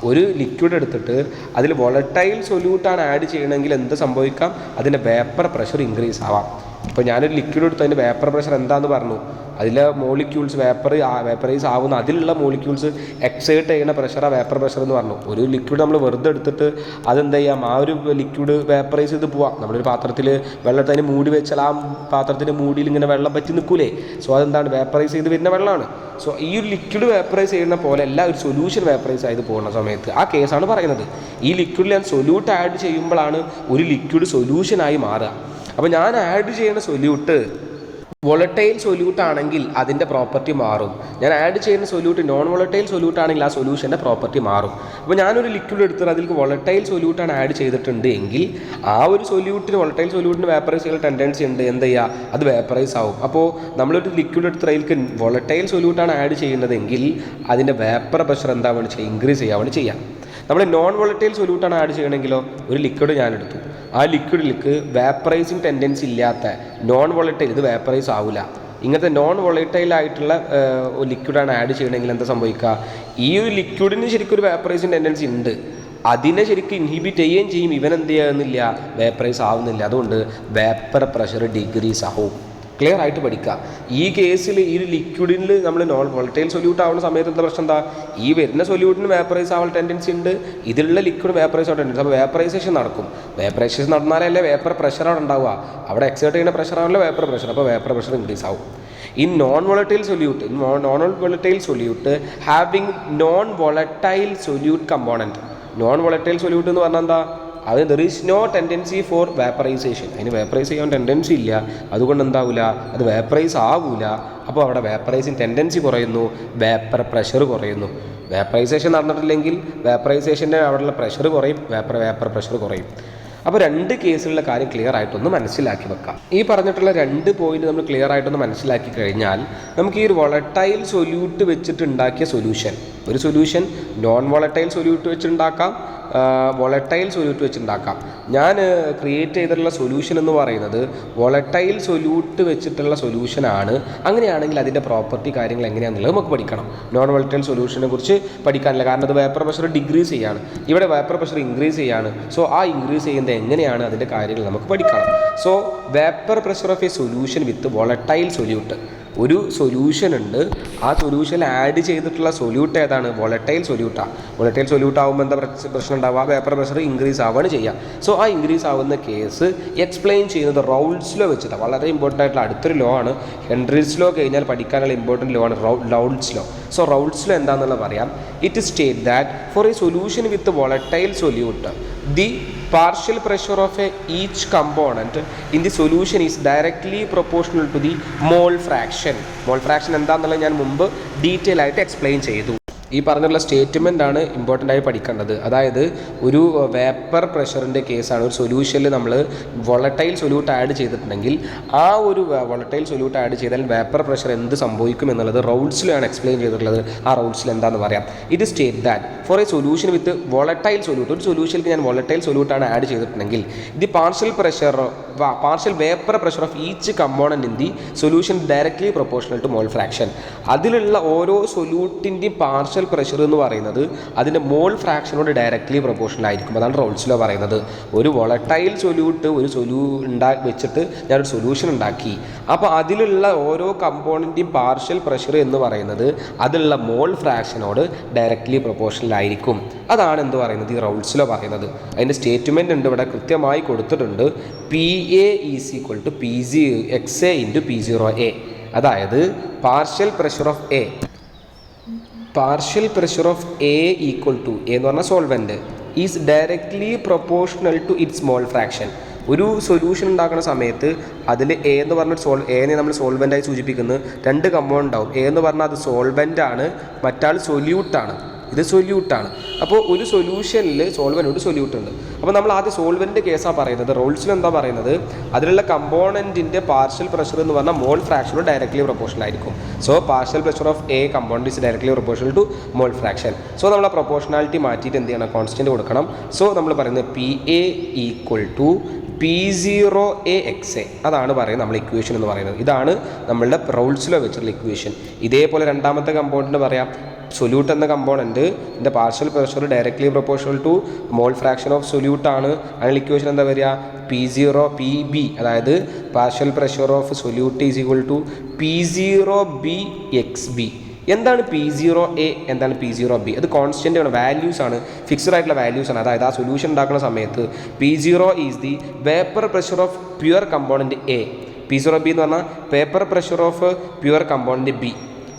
ഒരു ലിക്വിഡ് എടുത്തിട്ട് അതിൽ വോളറ്റൈൽ സൊല്യൂട്ടാണ് ആഡ് ചെയ്യണമെങ്കിൽ എന്ത് സംഭവിക്കാം, അതിൻ്റെ വേപ്പർ പ്രഷർ ഇൻക്രീസ് ആവാം. ഇപ്പോൾ ഞാനൊരു ലിക്വിഡ് എടുത്ത് അതിൻ്റെ വേപ്പർ പ്രഷർ എന്താണെന്ന് പറഞ്ഞു, അതിലെ മോളിക്യൂൾസ് വേപ്പറൈസ് ആവുന്ന അതിലുള്ള മോളിക്യൂൾസ് എക്സേർട്ട് ചെയ്യുന്ന പ്രഷറാണ് വേപ്പർ പ്രഷർ എന്ന് പറഞ്ഞു. ഒരു ലിക്വിഡ് നമ്മൾ വെറുതെ എടുത്തിട്ട് അതെന്ത് ചെയ്യാം, ആ ഒരു ലിക്വിഡ് വേപ്പറൈസ് ചെയ്ത് പോവാം. നമ്മളൊരു പാത്രത്തിൽ വെള്ളത്തിന് മൂടി വെച്ചാൽ ആ പാത്രത്തിൻ്റെ മൂടിയിൽ ഇങ്ങനെ വെള്ളം പറ്റി നിൽക്കൂലേ, സോ അതെന്താണ്, വേപ്പറൈസ് ചെയ്ത് വരുന്ന വെള്ളമാണ്. സോ ഈ ഒരു ലിക്വിഡ് വേപ്പറൈസ് ചെയ്യുന്ന പോലെ അല്ല ഒരു സൊല്യൂഷൻ വേപ്പറൈസ് ആയത് പോകുന്ന സമയത്ത്, ആ കേസാണ് പറയുന്നത്. ഈ ലിക്വിഡിൽ ഞാൻ സൊല്യൂട്ട് ആഡ് ചെയ്യുമ്പോഴാണ് ഒരു ലിക്വിഡ് സൊല്യൂഷനായി മാറുക. അപ്പോൾ ഞാൻ ആഡ് ചെയ്യുന്ന സൊല്യൂട്ട് വോളറ്റൈൽ സൊല്യൂട്ട് ആണെങ്കിൽ അതിൻ്റെ പ്രോപ്പർട്ടി മാറും. ഞാൻ ആഡ് ചെയ്യുന്ന സൊല്യൂട്ട് നോൺ വോളറ്റൈൽ സൊല്യൂട്ട് ആണെങ്കിൽ ആ സൊല്യൂഷൻ്റെ പ്രോപ്പർട്ടി മാറും. അപ്പോൾ ഞാനൊരു ലിക്വിഡ് എടുത്തിട്ട് അതിലേക്ക് വോളറ്റൈൽ സൊല്യൂട്ടാണ് ആഡ് ചെയ്തിട്ടുണ്ട് എങ്കിൽ ആ ഒരു വോളറ്റൈൽ സൊല്യൂട്ടിന് വേപ്പറൈസ് ചെയ്യാൻ ടെൻഡൻസി ഉണ്ട്, എന്ത് ചെയ്യുക, അത് വേപ്പറൈസ് ആവും. അപ്പോൾ നമ്മളൊരു ലിക്വിഡ് എടുത്തിട്ട് അതിലേക്ക് വോളറ്റൈൽ സൊല്യൂട്ടാണ് ആഡ് ചെയ്യുന്നതെങ്കിൽ അതിൻ്റെ വേപ്പർ പ്രഷർ എന്താവാണ് ചെയ്യുക, ഇൻക്രീസ് ചെയ്യാവാണ് ചെയ്യുക. നമ്മൾ നോൺ വോളറ്റൈൽ സൊല്യൂട്ടാണ് ആഡ് ചെയ്യണമെങ്കിലോ, ഒരു ലിക്വിഡ് ഞാൻ എടുത്തു, ആ ലിക്വിഡിലേക്ക് വേപ്പറൈസിങ് ടെൻഡൻസി ഇല്ലാത്ത നോൺ വോളറ്റൈൽ, ഇത് വേപ്പറൈസ് ആവില്ല. ഇങ്ങനത്തെ നോൺ വോളറ്റൈൽ ആയിട്ടുള്ള ലിക്വിഡാണ് ആഡ് ചെയ്യണമെങ്കിൽ എന്താ സംഭവിക്കുക, ഈ ഒരു ലിക്വിഡിന് ശരിക്കും ഒരു വേപ്പറൈസിങ് ടെൻഡൻസി ഉണ്ട്, അതിനെ ശരിക്കും ഇൻഹിബിറ്റ് ചെയ്യുകയും ചെയ്യും. ഇവൻ എന്ത് ചെയ്യുന്നില്ല, വേപ്പറൈസ് ആവുന്നില്ല. അതുകൊണ്ട് വേപ്പർ പ്രഷർ ഡിക്രീസ് ആവും. ക്ലിയർ ആയിട്ട് പഠിക്കുക. ഈ കേസിൽ ഈ ഒരു ലിക്വിഡിൽ നമ്മൾ നോൺ വോളറ്റൈൽ സൊല്യൂട്ട് ആവുന്ന സമയത്ത് എന്താ പ്രശ്നം, എന്താ, ഈ വരുന്ന സൊല്യൂട്ടിന് വേപ്പറൈസ് ആവാൻ ടെൻഡൻസി ഉണ്ട്, ഇതിലുള്ള ലിക്വിഡ് വേപ്പറൈസ് ആവാൻ ടെൻഡൻസി. അപ്പോൾ വേപ്പറൈസേഷൻ നടക്കും. വേപ്പറൈസേഷൻ നടന്നാലല്ലേ വേപ്പർ പ്രഷർ അവിടെ ഉണ്ടാവുക, അവിടെ എക്സേർട്ട് ചെയ്യുന്ന പ്രഷറാണല്ലോ വേപ്പർ പ്രഷർ. അപ്പോൾ വേപ്പർ പ്രഷർ ഇൻക്രീസ് ആവും. In non-volatile solute having non-volatile solute component. Non-volatile solute എന്ന് പറഞ്ഞാൽ എന്താ, അത് there is no tendency for vaporisation, അതിന് വേപ്പറൈസ് ചെയ്യാൻ ടെൻഡൻസി ഇല്ല, അതുകൊണ്ട് എന്താവില്ല, അത് വേപ്പറൈസ് ആവില്ല. അപ്പോൾ അവിടെ വേപ്പറൈസിങ് ടെൻഡൻസി കുറയുന്നു, വേപ്പർ പ്രഷർ കുറയുന്നു. വേപ്പറൈസേഷൻ നടന്നിട്ടില്ലെങ്കിൽ വേപ്പറൈസേഷൻ്റെ അവിടെയുള്ള പ്രഷർ കുറയും, വേപ്പർ പ്രഷർ കുറയും. അപ്പോൾ രണ്ട് കേസിലുള്ള കാര്യം ക്ലിയർ ആയിട്ടൊന്ന് മനസ്സിലാക്കി വെക്കാം. ഈ പറഞ്ഞിട്ടുള്ള രണ്ട് പോയിന്റ് നമ്മൾ ക്ലിയർ ആയിട്ടൊന്ന് മനസ്സിലാക്കി കഴിഞ്ഞാൽ നമുക്ക് ഈ ഒരു വോളറ്റൈൽ സൊല്യൂട്ട് വെച്ചിട്ടുണ്ടാക്കിയ ഒരു സൊല്യൂഷൻ നോൺ വോളറ്റൈൽ സൊല്യൂട്ട് വെച്ചുണ്ടാക്കാം, വോളറ്റൈൽ സൊല്യൂട്ട് വെച്ചുണ്ടാക്കാം. ഞാൻ ക്രിയേറ്റ് ചെയ്തിട്ടുള്ള സൊല്യൂഷൻ എന്ന് പറയുന്നത് വോളറ്റൈൽ സൊല്യൂട്ട് വെച്ചിട്ടുള്ള സൊല്യൂഷനാണ്. അങ്ങനെയാണെങ്കിൽ അതിൻ്റെ പ്രോപ്പർട്ടി കാര്യങ്ങൾ എങ്ങനെയാണെന്നുള്ളത് നമുക്ക് പഠിക്കണം. നോൺ വോളറ്റൈൽ സൊല്യൂഷനെ കുറിച്ച് പഠിക്കാനില്ല, കാരണം അത് വേപ്പർ പ്രഷർ ഡിക്രീസ് ചെയ്യാണ്, ഇവിടെ വേപ്പർ പ്രഷർ ഇൻക്രീസ് ചെയ്യാണ്. സോ ആ ഇൻക്രീസ് ചെയ്യുന്നത് എങ്ങനെയാണ് അതിൻ്റെ കാര്യങ്ങൾ നമുക്ക് പഠിക്കണം. So vapour pressure of A solution with volatile solute. ഒരു സൊല്യൂഷൻ ഉണ്ട്, ആ സൊല്യൂഷനിൽ ആഡ് ചെയ്തിട്ടുള്ള സൊല്യൂട്ട് ഏതാണ്? വോളറ്റൈൽ സൊല്യൂട്ടാണ്. വോളറ്റൈൽ സൊല്യൂട്ട് ആകുമ്പോൾ എന്താ പ്രശ്നം ഉണ്ടാവുക? വേപ്പർ പ്രഷർ ഇൻക്രീസ് ആവുകയാണ് ചെയ്യുക. സോ ആ ഇൻക്രീസ് ആവുന്ന കേസ് എക്സ്പ്ലെയിൻ ചെയ്യുന്നത് റൗൾട്ട്സ് ലോ വെച്ചിട്ടാണ്. വളരെ ഇമ്പോർട്ടൻ്റ് ആയിട്ടുള്ള അടുത്തൊരു ലോ ആണ്. ഹെൻറീസ് ലോ കഴിഞ്ഞാൽ പഠിക്കാനുള്ള ഇമ്പോർട്ടൻറ്റ് ലോ ആണ് Raoult's law. So Raoult's law എന്താണെന്നുള്ളത് പറയാം. It state that for a solution with volatile solute the partial pressure of each component in the solution is directly proportional to the mole fraction. Mole fraction എന്താണെന്നുള്ളത് ഞാൻ മുമ്പ് ഡീറ്റെയിൽ ആയിട്ട് എക്സ്പ്ലെയിൻ ചെയ്തു. ഈ പറഞ്ഞുള്ള സ്റ്റേറ്റ്മെൻ്റ് ആണ് ഇമ്പോർട്ടൻ്റ് ആയി പഠിക്കേണ്ടത്. അതായത് ഒരു വേപ്പർ പ്രഷറിൻ്റെ കേസാണ്. ഒരു സൊല്യൂഷനിൽ നമ്മൾ വോളറ്റൈൽ സൊല്യൂട്ട് ആഡ് ചെയ്തിട്ടുണ്ടെങ്കിൽ ആ ഒരു വോളറ്റൈൽ സൊല്യൂട്ട് ആഡ് ചെയ്താൽ വേപ്പർ പ്രഷർ എന്ത് സംഭവിക്കും എന്നുള്ളത് റൗൾട്ട്സിലാണ് എക്സ്പ്ലെയിൻ ചെയ്തിട്ടുള്ളത്. ആ റൗൾട്ട്സിൽ എന്താണെന്ന് പറയാം. It state that for a solution with volatile solute, ഒരു സൊല്യൂഷനിൽ ഞാൻ വോളറ്റൈൽ സൊല്യൂട്ടാണ് ആഡ് ചെയ്തിട്ടുണ്ടെങ്കിൽ the partial vapour pressure of each component in the solution directly proportional to mole fraction. അതിലുള്ള ഓരോ സൊല്യൂട്ടിൻ്റെയും പാർഷ്യൽ പ്രഷർ എന്ന് പറയുന്നത് അതിൻ്റെ മോൾ ഫ്രാക്ഷനോട് ഡയറക്ട്ലി പ്രൊപ്പോർഷണൽ ആയിരിക്കും. അതാണ് റൗൾട്ട്സ് ലോ പറയുന്നത്. ഒരു വോളറ്റൈൽ സൊല്യൂട്ട് വെച്ചിട്ട് ഞാനൊരു സൊല്യൂഷൻ ഉണ്ടാക്കി. അപ്പോൾ അതിലുള്ള ഓരോ കമ്പോണൻറ്റിൻ്റെയും പാർഷ്യൽ പ്രഷർ എന്ന് പറയുന്നത് അതിലുള്ള മോൾ ഫ്രാക്ഷനോട് ഡയറക്ട്ലി പ്രൊപ്പോർഷണൽ ആയിരിക്കും. അതാണ് എന്ത് പറയുന്നത്? ഈ റൗൾട്ട്സ് ലോ പറയുന്നത്. അതിൻ്റെ സ്റ്റേറ്റ്മെൻ്റ് ഉണ്ട് ഇവിടെ കൃത്യമായി കൊടുത്തിട്ടുണ്ട്. PA is equal to XA into P0A. അതായത് partial pressure of A equal to A എന്ന് പറഞ്ഞാൽ solvent is directly proportional to its mole fraction. ഒരു സൊല്യൂഷൻ ഉണ്ടാക്കുന്ന സമയത്ത് അതിൽ A എന്ന് പറഞ്ഞ എനെ നമ്മൾ സോൾവെൻ്റായി സൂചിപ്പിക്കുന്നത് രണ്ട് കമ്പൗണ്ട് ഉണ്ടാവും. A എന്ന് പറഞ്ഞാൽ അത് സോൾവെൻ്റ് ആണ്, മറ്റാൾ സൊല്യൂട്ടാണ്. ഇത് സൊല്യൂട്ടാണ്. അപ്പോൾ ഒരു സൊല്യൂഷനിൽ സോൾവെൻ്റ് സൊല്യൂട്ട് ഉണ്ട്. അപ്പോൾ നമ്മൾ ആദ്യം സോൾവെൻ്റ് കേസാണ് പറയുന്നത്. റോൾസിൽ എന്താ പറയുന്നത്? അതിലുള്ള കമ്പോണൻറ്റിൻ്റെ പാർഷ്യൽ പ്രഷർ എന്ന് പറഞ്ഞാൽ മോൾ ഫ്രാക്ഷനോട് ഡയറക്ട്ലി പ്രൊപ്പോർഷണൽ ആയിരിക്കും. So partial pressure of A component is directly proportional to mole fraction. So നമ്മൾ ആ പ്രൊപ്പോർഷണാലിറ്റി മാറ്റിയിട്ട് എന്ത് ചെയ്യണം? കോൺസ്റ്റൻറ്റ് കൊടുക്കണം. സോ നമ്മൾ പറയുന്നത് PA ഈക്വൽ ടു P0AXA. അതാണ് പറയുന്നത് നമ്മൾ ഇക്വേഷൻ എന്ന് പറയുന്നത്. ഇതാണ് നമ്മളുടെ റൗൾട്ട്സ് ലോ വെച്ചിട്ടുള്ള ഇക്വേഷൻ. ഇതേപോലെ രണ്ടാമത്തെ കമ്പോണൻറ്റ് പറയാം. സൊല്യൂട്ട് എന്ന കമ്പോണൻറ്റ് ഇതിൻ്റെ partial pressure directly proportional to mole fraction of സൊല്യൂട്ടാണ്. അതിനുള്ള ഇക്വേഷൻ എന്താ വരിക? P0PB, അതായത് partial pressure of solute is equal to P0BXB. എന്താണ് P0A, എന്താണ് P0B? അത് കോൺസ്റ്റൻ്റ് ആണ്, വാല്യൂസ് ആണ്, ഫിക്സ്ഡ് ആയിട്ടുള്ള വാല്യൂസ് ആണ്. അതായത് ആ സൊല്യൂഷൻ ഉണ്ടാക്കുന്ന സമയത്ത് P0 is the vapour pressure of pure component A. P0B എന്ന് പറഞ്ഞാൽ vapour pressure of pure component B.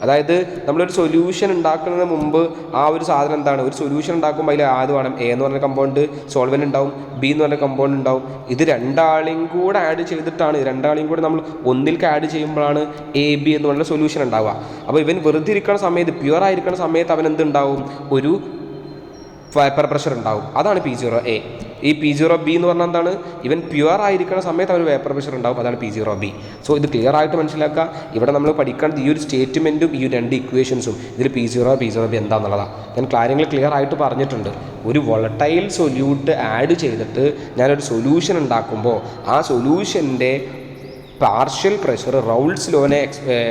അതായത് നമ്മളൊരു സൊല്യൂഷൻ ഉണ്ടാക്കുന്നതിന് മുമ്പ് ആ ഒരു സാധനം എന്താണ്? ഒരു സൊല്യൂഷൻ ഉണ്ടാക്കുമ്പോൾ അതിൽ ആദ്യം വേണം A എന്ന് പറഞ്ഞ കമ്പൗണ്ട് സോൾവെൻ്റ് ഉണ്ടാവും, B എന്ന് പറഞ്ഞ കമ്പൗണ്ട് ഉണ്ടാവും. ഇത് രണ്ടാളെയും കൂടെ ആഡ് ചെയ്തിട്ടാണ്, രണ്ടാളെയും കൂടെ നമ്മൾ ഒന്നിലേക്ക് ആഡ് ചെയ്യുമ്പോഴാണ് AB എന്ന് പറഞ്ഞ സൊല്യൂഷൻ ഉണ്ടാവുക. അപ്പോൾ ഇവൻ വെറുതെ ഇരിക്കുന്ന സമയത്ത്, പ്യുവർ ആയിരിക്കുന്ന സമയത്ത് അവൻ എന്തുണ്ടാവും? ഒരു വേപ്പർ പ്രഷർ ഉണ്ടാവും. അതാണ് P0A. ഈ P0B എന്ന് പറഞ്ഞാൽ എന്താണ്? ഇവൻ പ്യുവർ ആയിരിക്കുന്ന സമയത്ത് അവർ വേപ്പർ പ്രഷർ ഉണ്ടാവും. അതാണ് P0B. സോ ഇത് ക്ലിയർ ആയിട്ട് മനസ്സിലാക്കുക. ഇവിടെ നമ്മൾ പഠിക്കേണ്ടത് ഈ ഒരു സ്റ്റേറ്റ്മെൻറ്റും ഈ രണ്ട് ഇക്വേഷൻസും, ഇതിൽ P0B എന്താണെന്നുള്ളതാണ്. ഞാൻ കാര്യങ്ങൾ ക്ലിയർ ആയിട്ട് പറഞ്ഞിട്ടുണ്ട്. ഒരു വോളറ്റൈൽ സൊല്യൂട്ട് ആഡ് ചെയ്തിട്ട് ഞാനൊരു സൊല്യൂഷൻ ഉണ്ടാക്കുമ്പോൾ ആ സൊല്യൂഷൻ്റെ പാർഷ്യൽ പ്രഷർ റൗൾട്ട്സ് ലോനെ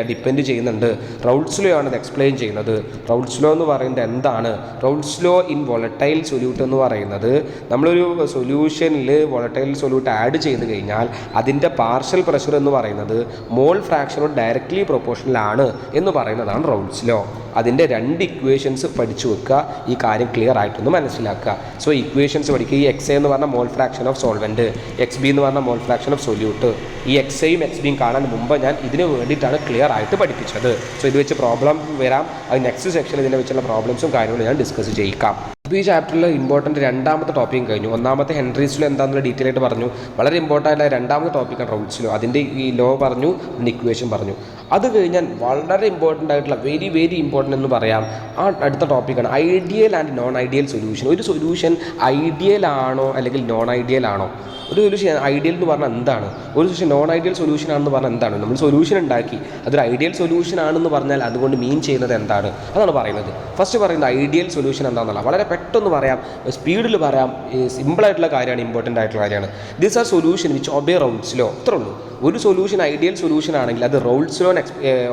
ഡിപ്പെൻഡ് ചെയ്യുന്നുണ്ട്. റൗൾട്ട്സ് ലോ ആണ് ഇത് എക്സ്പ്ലെയിൻ ചെയ്യുന്നത്. റൗൾട്ട്സ് ലോ എന്ന് പറയുന്നത് എന്താണ്? റൗൾട്ട്സ് ലോ ഇൻ വോളറ്റൈൽ സൊല്യൂട്ട് എന്ന് പറയുന്നത് നമ്മളൊരു സൊല്യൂഷനിൽ വോളറ്റൈൽ സൊല്യൂട്ട് ആഡ് ചെയ്ത് കഴിഞ്ഞാൽ അതിൻ്റെ പാർഷ്യൽ പ്രഷർ എന്ന് പറയുന്നത് മോൾ ഫ്രാക്ഷനോട് ഡയറക്ട്ലി പ്രൊപ്പോർഷണൽ ആണ് എന്ന് പറയുന്നതാണ് റൗൾട്ട്സ് ലോ. അതിൻ്റെ രണ്ട് ഇക്വേഷൻസ് പഠിച്ചു വെക്കുക. ഈ കാര്യം ക്ലിയർ ആയിട്ടൊന്ന് മനസ്സിലാക്കുക. സോ ഇക്വേഷൻസ് പഠിക്കുക. ഈ XA എന്ന് പറഞ്ഞാൽ മോൾ ഫ്രാക്ഷൻ ഓഫ് സോൾവെൻറ്റ്, XB എന്ന് പറഞ്ഞാൽ മോൾ ഫ്രാക്ഷൻ ഓഫ് സൊല്യൂട്ട്. ഈ XAയും XBയും കാണാൻ മുമ്പ് ഞാൻ ഇതിന് വേണ്ടിയിട്ടാണ് ക്ലിയർ ആയിട്ട് പഠിപ്പിച്ചത്. സോ ഇത് വെച്ച് പ്രോബ്ലം വരാം. അത് നെക്സ്റ്റ് സെക്ഷനിൽ ഇതിനെ വെച്ചുള്ള പ്രോബ്ലംസും കാര്യങ്ങളും ഞാൻ ഡിസ്കസ് ചെയ്യിക്കാം. അപ്പോൾ ഈ ചാപ്റ്ററിൽ ഇമ്പോർട്ടൻറ്റ് രണ്ടാമത്തെ ടോപ്പിക്കും കഴിഞ്ഞു. ഒന്നാമത്തെ ഹെൻറീസ് ലോ എന്താണെന്നുള്ള ഡീറ്റെയിൽ ആയിട്ട് പറഞ്ഞു. വളരെ ഇമ്പോർട്ടൻ്റ് ആയ രണ്ടാമത്തെ ടോപ്പിക്കാണ് റൗൾട്ട്സ് ലോ. അതിൻ്റെ ഈ ലോ പറഞ്ഞു, അതിൻ്റെ ഇക്വേഷൻ പറഞ്ഞു. അത് കഴിഞ്ഞാൽ വളരെ ഇമ്പോർട്ടൻ്റ് ആയിട്ടുള്ള വെരി വെരി ഇമ്പോർട്ടൻ്റ് എന്ന് പറയാം ആ അടുത്ത ടോപ്പിക്കാണ് ideal and non ideal solution. ഒരു സൊല്യൂഷൻ ഐഡിയൽ ആണോ അല്ലെങ്കിൽ നോൺ ഐഡിയൽ ആണോ? ഒരു സൊല്യൂഷൻ ഐഡിയൽ എന്ന് പറഞ്ഞാൽ എന്താണ്? ഒരു സൊല്യൂഷൻ നോൺ ഐഡിയൽ സൊല്യൂഷൻ ആണെന്ന് പറഞ്ഞാൽ എന്താണ്? നമ്മൾ സൊല്യൂഷൻ ഉണ്ടാക്കി അതൊരു ഐഡിയൽ സൊല്യൂഷൻ ആണെന്ന് പറഞ്ഞാൽ അതുകൊണ്ട് മീൻ ചെയ്യുന്നത് എന്താണ്? അതാണ് പറയുന്നത്. ഫസ്റ്റ് പറയുന്നത് ഐഡിയൽ സൊല്യൂഷൻ എന്താണെന്നല്ല. വളരെ പെട്ടെന്ന് പറയാം, സ്പീഡിൽ പറയാം, സിമ്പിളായിട്ടുള്ള കാര്യമാണ്, ഇമ്പോർട്ടൻ്റ് ആയിട്ടുള്ള കാര്യമാണ്. These are solution which obey Raoult's law. അത്രേ ഉള്ളൂ. ഒരു സൊല്യൂഷൻ ഐഡിയൽ സൊല്യൂഷൻ ആണെങ്കിൽ അത് റൗൾട്ട്സ് ലോ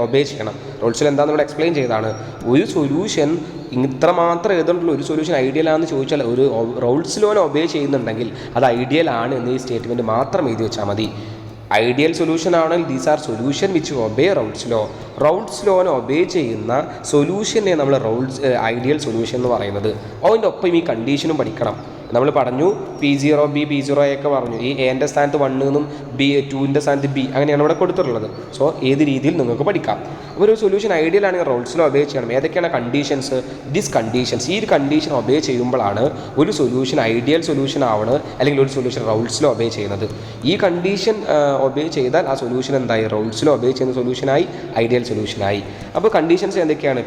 ഒബേ ചെയ്യണം. റൗൾട്ട്സ് ലോ എന്താണെന്ന് ഇവിടെ എക്സ്പ്ലെയിൻ ചെയ്തതാണ്. ഒരു സൊല്യൂഷൻ ഇത്ര മാത്രം എഴുതുന്നുള്ളൂ. ഒരു സൊല്യൂഷൻ ഐഡിയൽ ആണെന്ന് ചോദിച്ചാൽ ഒരു റൗൾട്ട്സ് ലോനെ ഒബേ ചെയ്യുന്നുണ്ടെങ്കിൽ അത് ഐഡിയൽ ആണ് എന്ന് ഈ സ്റ്റേറ്റ്മെൻറ്റ് മാത്രം എഴുതി വെച്ചാൽ മതി. ഐഡിയൽ സൊല്യൂഷൻ ആണെങ്കിൽ these are solution which obey Raoult's law. Raoult's ലോനെ ഒബേ ചെയ്യുന്ന സൊല്യൂഷനെ നമ്മൾ ഐഡിയൽ സൊല്യൂഷൻ എന്ന് പറയുന്നത്. അതിൻ്റെ ഒപ്പം ഈ കണ്ടീഷനും പഠിക്കണം. നമ്മൾ പറഞ്ഞു P0B P0A ഒക്കെ പറഞ്ഞു. ഈ എൻ്റെ സ്ഥാനത്ത് 1 എന്നും B2ൻ്റെ സ്ഥാനത്ത് B അങ്ങനെയാണ് ഇവിടെ കൊടുത്തിട്ടുള്ളത്. സോ ഏത് രീതിയിൽ നിങ്ങൾക്ക് പഠിക്കാം. അപ്പോൾ ഒരു സൊല്യൂഷൻ ഐഡിയൽ ആണെങ്കിൽ റൗൾസ് ലോ ഒബേ ചെയ്യണം. ഏതൊക്കെയാണ് കണ്ടീഷൻസ്? കണ്ടീഷൻസ്. ഈ ഒരു കണ്ടീഷൻ ഒബേ ചെയ്യുമ്പോഴാണ് ഒരു സൊല്യൂഷൻ ഐഡിയൽ സൊല്യൂഷൻ ആവണം, അല്ലെങ്കിൽ ഒരു സൊല്യൂഷൻ റൗൾസ് ലോ ഒബേ ചെയ്യുന്നത്. ഈ കണ്ടീഷൻ ഒബേ ചെയ്താൽ ആ സൊല്യൂഷൻ എന്തായി? റൗൾസ് ലോ ഒബേ ചെയ്യുന്ന സൊല്യൂഷനായി, ഐഡിയൽ സൊല്യൂഷനായി. അപ്പോൾ കണ്ടീഷൻസ് എന്തൊക്കെയാണ്?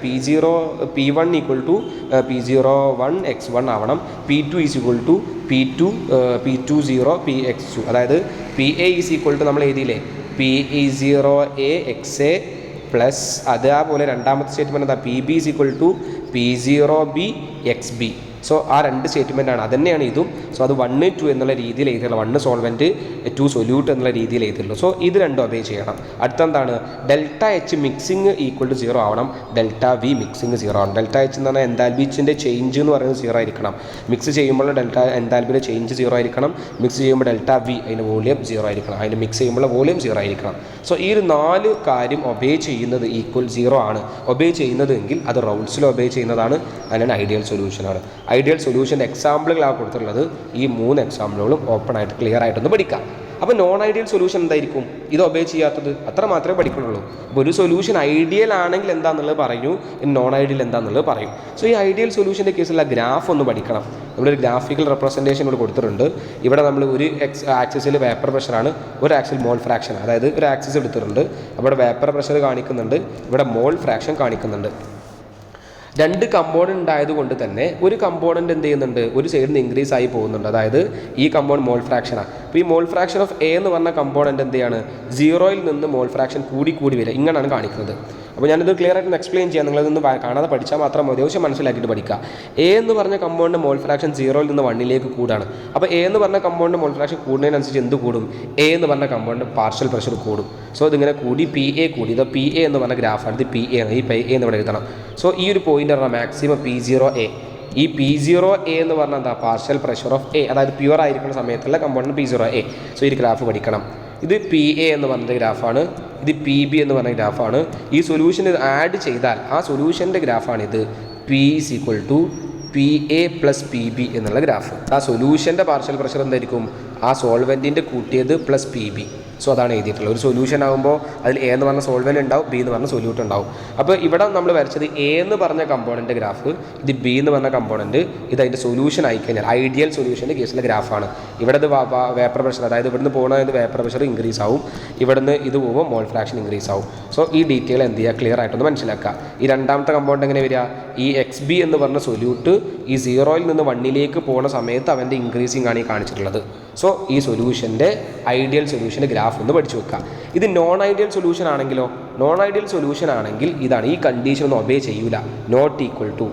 P1 equal to P01 x1 ആവണം. P2 is equal to P20 Px2. അതായത് PA ഈസ് ഈക്വൽ ടു നമ്മൾ എഴുതിയില്ലേ P0A XA പ്ലസ് അതേപോലെ രണ്ടാമത്തെ സ്റ്റേറ്റ്മെൻറ്റ് എന്താ? PB is equal to P0B XB. So ആ രണ്ട് സ്റ്റേറ്റ്മെൻറ്റാണ്, അത് തന്നെയാണ് ഇതും. സോ അത് 1 2 എന്നുള്ള രീതിയിൽ എഴുതിയുള്ളൂ. 1 സോൾവെൻറ്റ് 2 സൊല്യൂട്ട് എന്നുള്ള രീതിയിൽ എഴുതിയുള്ളൂ. സോ ഇത് രണ്ടും ഒബേ ചെയ്യണം. അടുത്തെന്താണ്? ΔH മിക്സിങ് ഈക്വൽ ടു 0 ആവണം. ΔV മിക്സിങ് 0 ആവണം. ΔH എന്ന് പറഞ്ഞാൽ എൻതാൽബിച്ചിൻ്റെ ചേഞ്ച് എന്ന് പറയുന്നത് 0 ആയിരിക്കണം. മിക്സ് ചെയ്യുമ്പോൾ എൻതാൽബിയുടെ ചേഞ്ച് 0 ആയിരിക്കണം. മിക്സ് ചെയ്യുമ്പോൾ ΔV അതിൻ്റെ വോളിയം 0 ആയിരിക്കണം. അതിൻ്റെ മിക്സ് ചെയ്യുമ്പോൾ വോളിയം 0 ആയിരിക്കണം. സോ ഈ ഒരു 4 കാര്യം ഒബേ ചെയ്യുന്നത് ഈക്വൽ 0 ആണ് ഒബേ ചെയ്യുന്നതെങ്കിൽ അത് റൗൾസിൽ ഒബേ ചെയ്യുന്നതാണ്. അതിനാണ് ഐഡിയൽ സൊല്യൂഷനാണ്. ഐഡിയൽ സൊല്യൂഷൻ്റെ എക്സാമ്പിളുകളാണ് കൊടുത്തിട്ടുള്ളത്. ഈ 3 എക്സാമ്പിളുകളും ഓപ്പൺ ആയിട്ട് ക്ലിയർ ആയിട്ടൊന്ന് പഠിക്കാം. അപ്പോൾ നോൺ ഐഡിയൽ സൊല്യൂഷൻ എന്തായിരിക്കും? ഇത് ഒബേ ചെയ്യാത്തത്. അത്ര മാത്രമേ പഠിക്കുന്നുള്ളൂ. അപ്പോൾ ഒരു സൊല്യൂഷൻ ഐഡിയൽ ആണെങ്കിൽ എന്താണെന്നുള്ളത് പറയൂ, നോൺ ഐഡിയൽ എന്താണെന്നുള്ളത് പറയും. സോ ഈ ഐഡിയൽ സൊല്യൂഷൻ്റെ കേസിലുള്ള ഗ്രാഫ് ഒന്ന് പഠിക്കണം. നമ്മളൊരു ഗ്രാഫിക്കൽ റെപ്രസെൻറ്റേഷൻ ഇവിടെ കൊടുത്തിട്ടുണ്ട്. ഇവിടെ നമ്മൾ ഒരു ആക്സിസിൽ വേപ്പർ പ്രഷറാണ്, ഒരു ആക്സിൽ മോൾ ഫ്രാക്ഷൻ. അതായത് ഒരു ആക്സിസ് എടുത്തിട്ടുണ്ട്, അവിടെ വേപ്പർ പ്രഷർ കാണിക്കുന്നുണ്ട്, ഇവിടെ മോൾ ഫ്രാക്ഷൻ കാണിക്കുന്നുണ്ട്. 2 കമ്പോണൻ്റ് ആയതുകൊണ്ട് തന്നെ ഒരു കമ്പോണൻ്റ് എന്ത് ചെയ്യുന്നുണ്ട്? ഒരു സൈഡിൽ നിന്ന് ഇൻക്രീസ് ആയി പോകുന്നുണ്ട്. അതായത് ഈ കമ്പോണൻ്റ് മോൾ ഫ്രാക്ഷനാണ്. അപ്പോൾ ഈ മോൾ ഫ്രാക്ഷൻ ഓഫ് എ എന്ന് പറഞ്ഞ കമ്പോണൻ്റ് എന്ത് ചെയ്യാണ്? 0യിൽ നിന്ന് മോൾ ഫ്രാക്ഷൻ കൂടി വരിക. ഇങ്ങനെയാണ് കാണിക്കുന്നത്. അപ്പോൾ ഞാനിത് ക്ലിയർ ആയിട്ട് എക്സ്പ്ലെയിൻ ചെയ്യാം. നിങ്ങളതൊന്ന് കാണാതെ പഠിച്ചാൽ മാത്രം മതി, പക്ഷേ മനസ്സിലാക്കിയിട്ട് പഠിക്കുക. എ എന്ന് പറഞ്ഞ കമ്പോണിൻ്റെ മോൾ ഫ്രാക്ഷൻ 0യിൽ നിന്ന് 1ലേക്ക് കൂടാണ്. അപ്പോൾ എ എന്ന് പറഞ്ഞ കമ്പോണിൻ്റെ മോൾ ഫ്രാക്ഷൻ കൂടുന്നതിനനുസരിച്ച് എന്ത് കൂടും? എ എന്ന് പറഞ്ഞ കമ്പോണിൻ്റെ പാർഷ്യൽ പ്രഷർ കൂടും. സോ ഇതിങ്ങനെ കൂടി PA കൂടി. ഇത് PA എന്ന് പറഞ്ഞ ഗ്രാഫാണ്. ഇത് PA ആണ്. ഈ PA എന്ന് ഇവിടെ എഴുതണം. സോ ഈ ഒരു പോയിൻ്റ് പറഞ്ഞാൽ മാക്സിമം P0A. ഈ P0A എന്ന് പറഞ്ഞാൽ എന്താ? Partial pressure of A. അതായത് പ്യുവർ ആയിരിക്കുന്ന സമയത്തുള്ള കമ്പോണിൻ്റെ P0A. സോ ഈ ഗ്രാഫ് പഠിക്കണം. ഇത് PA എന്ന് പറഞ്ഞ ഗ്രാഫാണ്. ഇത് PB എന്ന് പറഞ്ഞ ഗ്രാഫാണ്. ഈ സൊല്യൂഷൻ ആഡ് ചെയ്താൽ ആ സൊല്യൂഷൻ്റെ ഗ്രാഫാണിത്. P is equal to PA plus PB എന്നുള്ള ഗ്രാഫ്. ആ സൊല്യൂഷൻ്റെ പാർഷ്യൽ പ്രഷർ എന്തായിരിക്കും? ആ സോൾവെൻറ്റിൻ്റെ കൂട്ടിയത് പ്ലസ് PB. സോ അതാണ് എഴുതിയിട്ടുള്ളത്. ഒരു സൊല്യൂഷൻ ആകുമ്പോൾ അതിൽ എ എന്ന് പറഞ്ഞ സോൾവെൻ്റ് ഉണ്ടാവും, ബി എന്ന് പറഞ്ഞ സൊല്യൂട്ട് ഉണ്ടാവും. അപ്പോൾ ഇവിടെ നമ്മൾ വരച്ചത് എ എന്ന് പറഞ്ഞ കമ്പോണൻ്റ് ഗ്രാഫ്, ഇത് ബി എന്ന് പറഞ്ഞ കമ്പോണൻ്റ്, ഇത് അതിൻ്റെ സൊല്യൂഷൻ ആയിക്കഴിഞ്ഞാൽ ഐഡിയൽ സൊല്യൂഷൻ്റെ കേസിലെ ഗ്രാഫാണ്. ഇവിടെ ഇത് വേപ്പർ പ്രഷർ, അതായത് ഇവിടുന്ന് പോകുന്നത് വേപ്പർ പ്രഷർ ഇൻക്രീസ് ആവും, ഇവിടുന്ന് ഇത് പോകുമ്പോൾ മോൾ ഫ്രാക്ഷൻ ഇൻക്രീസ് ആവും. സോ ഈ ഡീറ്റെയിൽ എന്ത് ചെയ്യുക? ക്ലിയർ ആയിട്ടൊന്ന് മനസ്സിലാക്കുക. ഈ രണ്ടാമത്തെ കമ്പോണൻ്റ് എങ്ങനെ വരിക? ഈ XB എന്ന് പറഞ്ഞ സൊല്യൂട്ട് ഈ 0യിൽ നിന്ന് 1ലേക്ക് പോകുന്ന സമയത്ത് അവൻ്റെ ഇൻക്രീസിങ് ആണ് ഈ കാണിച്ചിട്ടുള്ളത്. സോ ഈ സൊല്യൂഷൻ്റെ ഐഡിയൽ സൊല്യൂഷൻ്റെ ഗ്രാഫ് ഒന്ന് പഠിച്ചു വെക്കുക. ഇത് നോൺ ഐഡിയൽ സൊല്യൂഷൻ ആണെങ്കിലോ? നോൺ ഐഡിയൽ സൊല്യൂഷൻ ആണെങ്കിൽ ഇതാണ്. ഈ കണ്ടീഷൻ ഒന്നും ഒബേ ചെയ്യൂല. Not equal to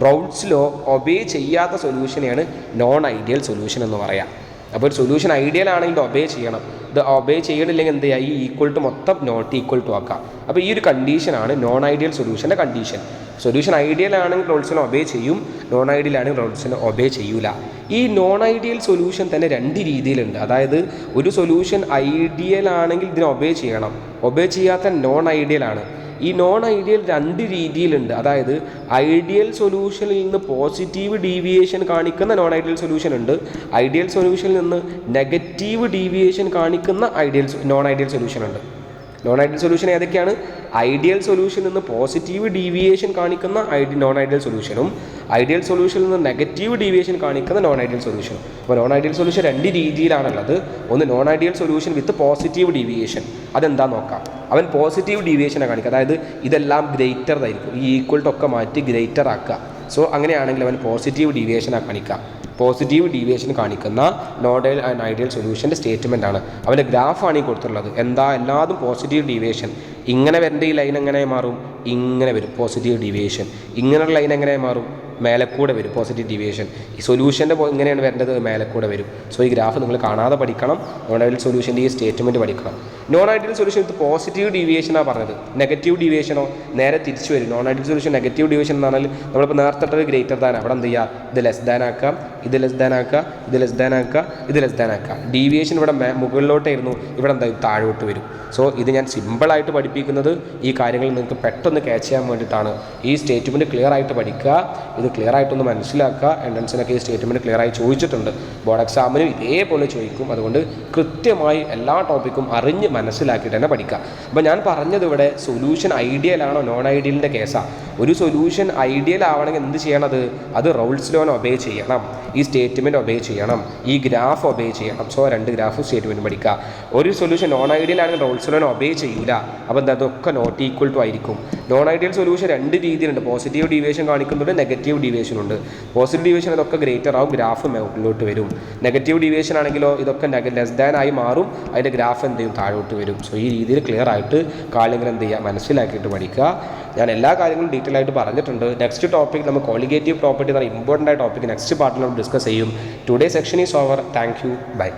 Raoult's law obey ചെയ്യാത്ത സൊല്യൂഷനെയാണ് നോൺ ഐഡിയൽ സൊല്യൂഷൻ എന്ന് പറയാം. അപ്പോൾ ഒരു സൊല്യൂഷൻ ഐഡിയൽ ആണെങ്കിൽ ഒബേ ചെയ്യണം. ഇത് ഒബേ ചെയ്യണില്ലെങ്കിൽ എന്ത് ചെയ്യുക? ഈ ഈക്വൽ ടു മൊത്തം നോട്ട് ഈക്വൽ ടു ആക്കാം. അപ്പോൾ ഈ ഒരു കണ്ടീഷനാണ് നോൺ ഐഡിയൽ സൊല്യൂഷൻ്റെ കണ്ടീഷൻ. സൊല്യൂഷൻ ഐഡിയൽ ആണെങ്കിൽ റൗൾസിനെ ഒബേ ചെയ്യും, നോൺ ഐഡിയൽ ആണെങ്കിൽ റൗൾസിനെ ഒബേ ചെയ്യൂല. ഈ നോൺ ഐഡിയൽ സൊല്യൂഷൻ തന്നെ 2 രീതിയിലുണ്ട്. അതായത് ഒരു സൊല്യൂഷൻ ഐഡിയൽ ആണെങ്കിൽ ഇതിനെ ഒബേ ചെയ്യണം, ഒബേ ചെയ്യാത്ത നോൺ ഐഡിയൽ ആണ്. ഈ നോൺ ഐഡിയൽ 2 രീതിയിലുണ്ട്. അതായത് ഐഡിയൽ സൊല്യൂഷനിൽ നിന്ന് പോസിറ്റീവ് ഡീവിയേഷൻ കാണിക്കുന്ന നോൺ ഐഡിയൽ സൊല്യൂഷൻ ഉണ്ട്, ഐഡിയൽ സൊല്യൂഷനിൽ നിന്ന് നെഗറ്റീവ് ഡീവിയേഷൻ കാണിക്കുന്ന നോൺ ഐഡിയൽ സൊല്യൂഷൻ ഉണ്ട്. നോൺ ഐഡിയൽ സൊല്യൂഷൻ ഏതൊക്കെയാണ്? ഐഡിയൽ സൊല്യൂഷനിൽ നിന്ന് പോസിറ്റീവ് ഡീവിയേഷൻ കാണിക്കുന്ന നോൺ ഐഡിയൽ സൊല്യൂഷനും, ഐഡിയൽ സൊല്യൂഷനിൽ നിന്ന് നെഗറ്റീവ് ഡീവിയേഷൻ കാണിക്കുന്ന നോൺ ഐഡിയൽ സൊല്യൂഷനും. അപ്പോൾ നോൺ ഐഡിയൽ സൊല്യൂഷൻ 2 രീതിയിലാണുള്ളത്. ഒന്ന് non ideal solution with positive deviation. അതെന്താ നോക്കാം. അവൻ പോസിറ്റീവ് ഡീവിയേഷനെ കാണിക്കുക. അതായത് ഇതെല്ലാം ഗ്രേറ്റർ ആയിരിക്കും, ഈ ഈക്വൽ ടു ഒക്കെ മാറ്റി ഗ്രേറ്റർ ആക്കുക. സോ അങ്ങനെയാണെങ്കിൽ അവൻ പോസിറ്റീവ് ഡീവിയേഷനാണ് കാണിക്കുക. പോസിറ്റീവ് ഡീവിയേഷൻ കാണിക്കുന്ന നോൺ ഐഡിയൽ സൊല്യൂഷൻ്റെ സ്റ്റേറ്റ്മെൻ്റ് ആണ്. അവൻ്റെ ഗ്രാഫാണ് ഈ കൊടുത്തിട്ടുള്ളത്. എന്താ? എല്ലാതും പോസിറ്റീവ് ഡീവിയേഷൻ. ഇങ്ങനെ വരേണ്ട ഈ ലൈൻ എങ്ങനെ മാറും? ഇങ്ങനെ വരും പോസിറ്റീവ് ഡീവിയേഷൻ. ഇങ്ങനെയുള്ള ലൈൻ എങ്ങനെ മാറും? മേലക്കൂടെ വരും പോസിറ്റീവ് ഡീവിയേഷൻ. ഈ സൊല്യൂഷൻ്റെ ഇങ്ങനെയാണ് വരേണ്ടത്, മേലക്കൂടെ വരും. സോ ഈ ഗ്രാഫ് നിങ്ങൾ കാണാതെ പഠിക്കണം. നോൺ ഐഡിയൽ സൊല്യൂഷൻ്റെ ഈ സ്റ്റേറ്റ്മെൻറ്റ് പഠിക്കണം. Non ideal solution with positive ഡീവിയേഷനാണ് പറഞ്ഞത്. നെഗറ്റീവ് ഡീവിയേഷനോ? നേരെ തിരിച്ചു വരും. Non ideal solution negative deviation എന്ന് പറഞ്ഞാൽ നമ്മളിപ്പോൾ നേരത്തെ ഗ്രേറ്റർ ദാൻ, അവിടെ എന്ത് ചെയ്യുക? ഇത് ലെസ് ദാൻ ആക്കാം, ഇത് ലെസ് ദാൻ ആക്കുക, ഇത് ലെസ് ദാൻ ആക്കുക, ഇത് ലെസ് ദാൻ ആക്കുക. ഡീവിയേഷൻ ഇവിടെ മുകളിലോട്ടായിരുന്നു, ഇവിടെ എന്താ താഴോട്ട് വരും. സോ ഇത് ഞാൻ സിമ്പിളായിട്ട് പഠിപ്പിക്കുന്നത് ഈ കാര്യങ്ങൾ നിങ്ങൾക്ക് പെട്ടെന്ന് ക്യാച്ച് ചെയ്യാൻ വേണ്ടിയിട്ടാണ്. ഈ സ്റ്റേറ്റ്മെൻറ്റ് ക്ലിയർ ആയിട്ട് പഠിക്കുക, ഇത് ക്ലിയർ ആയിട്ടൊന്ന് മനസ്സിലാക്കുക. എൻട്രൻസിനൊക്കെ ഈ സ്റ്റേറ്റ്മെൻറ്റ് ക്ലിയർ ആയി ചോദിച്ചിട്ടുണ്ട്, ബോർഡ് എക്സാമിനും ഇതേപോലെ ചോദിക്കും. അതുകൊണ്ട് കൃത്യമായി എല്ലാ ടോപ്പിക്കും അറിഞ്ഞ് മനസ്സിലാക്കിയിട്ട് തന്നെ പഠിക്കുക. അപ്പോൾ ഞാൻ പറഞ്ഞത് ഇവിടെ സൊല്യൂഷൻ ഐഡിയൽ ആണോ നോൺ ഐഡിയലിൻ്റെ കേസാണ്. ഒരു സൊല്യൂഷൻ ഐഡിയൽ ആവണമെങ്കിൽ എന്ത് ചെയ്യണത്? അത് റോൾസ് ലോൻ ഒബേ ചെയ്യണം, ഈ സ്റ്റേറ്റ്മെൻറ്റ് ഒബേ ചെയ്യണം, ഈ ഗ്രാഫ് ഒബേ ചെയ്യണം. സോ 2 ഗ്രാഫ് സ്റ്റേറ്റ്മെൻറ്റ് പഠിക്കുക. ഒരു സൊല്യൂഷൻ നോൺ ഐഡിയൽ ആണെങ്കിൽ റോൾസ് ലോൻ ഒബേ ചെയ്യൂല, അപ്പോൾ എന്താ അതൊക്കെ നോട്ട് ഈക്വൽ ടു ആയിരിക്കും. നോൺ ഐഡിയൽ സൊല്യൂഷൻ 2 രീതിയിലുണ്ട്. പോസിറ്റീവ് ഡീവിയേഷൻ കാണിക്കുന്നുണ്ട്, നെഗറ്റീവ് ഡീവിയേഷൻ ഉണ്ട്. പോസിറ്റീവ് ഡീവിയേഷൻ ഇതൊക്കെ ഗ്രേറ്റർ ആവും, ഗ്രാഫ് മുകളിലോട്ട് വരും. നെഗറ്റീവ് ഡീവിയേഷൻ ആണെങ്കിലോ ഇതൊക്കെ ലെസ് ദാൻ ആയി മാറും, അതിൻ്റെ ഗ്രാഫ് എന്ത് ചെയ്യും? താഴോട്ട് വരും. സോ ഈ രീതിയിൽ ക്ലിയർ ആയിട്ട് കാര്യങ്ങൾ എന്ത് ചെയ്യുക? മനസ്സിലാക്കിയിട്ട് പഠിക്കുക. ഞാൻ എല്ലാ കാര്യങ്ങളും ഡീറ്റെയിൽ ആയിട്ട് പറഞ്ഞിട്ടുണ്ട്. നെക്സ്റ്റ് ടോപ്പിക് നമുക്ക് കോളിഗേറ്റീവ് പ്രോപ്പർട്ടി എന്ന് പറയുന്ന ഇമ്പോർട്ടൻ്റ് ആയ ടോപ്പിക് നെക്സ്റ്റ് പാർട്ടിൽ നമ്മൾ ഡിസ്കസ് ചെയ്യും. Today section is over. Thank you. By.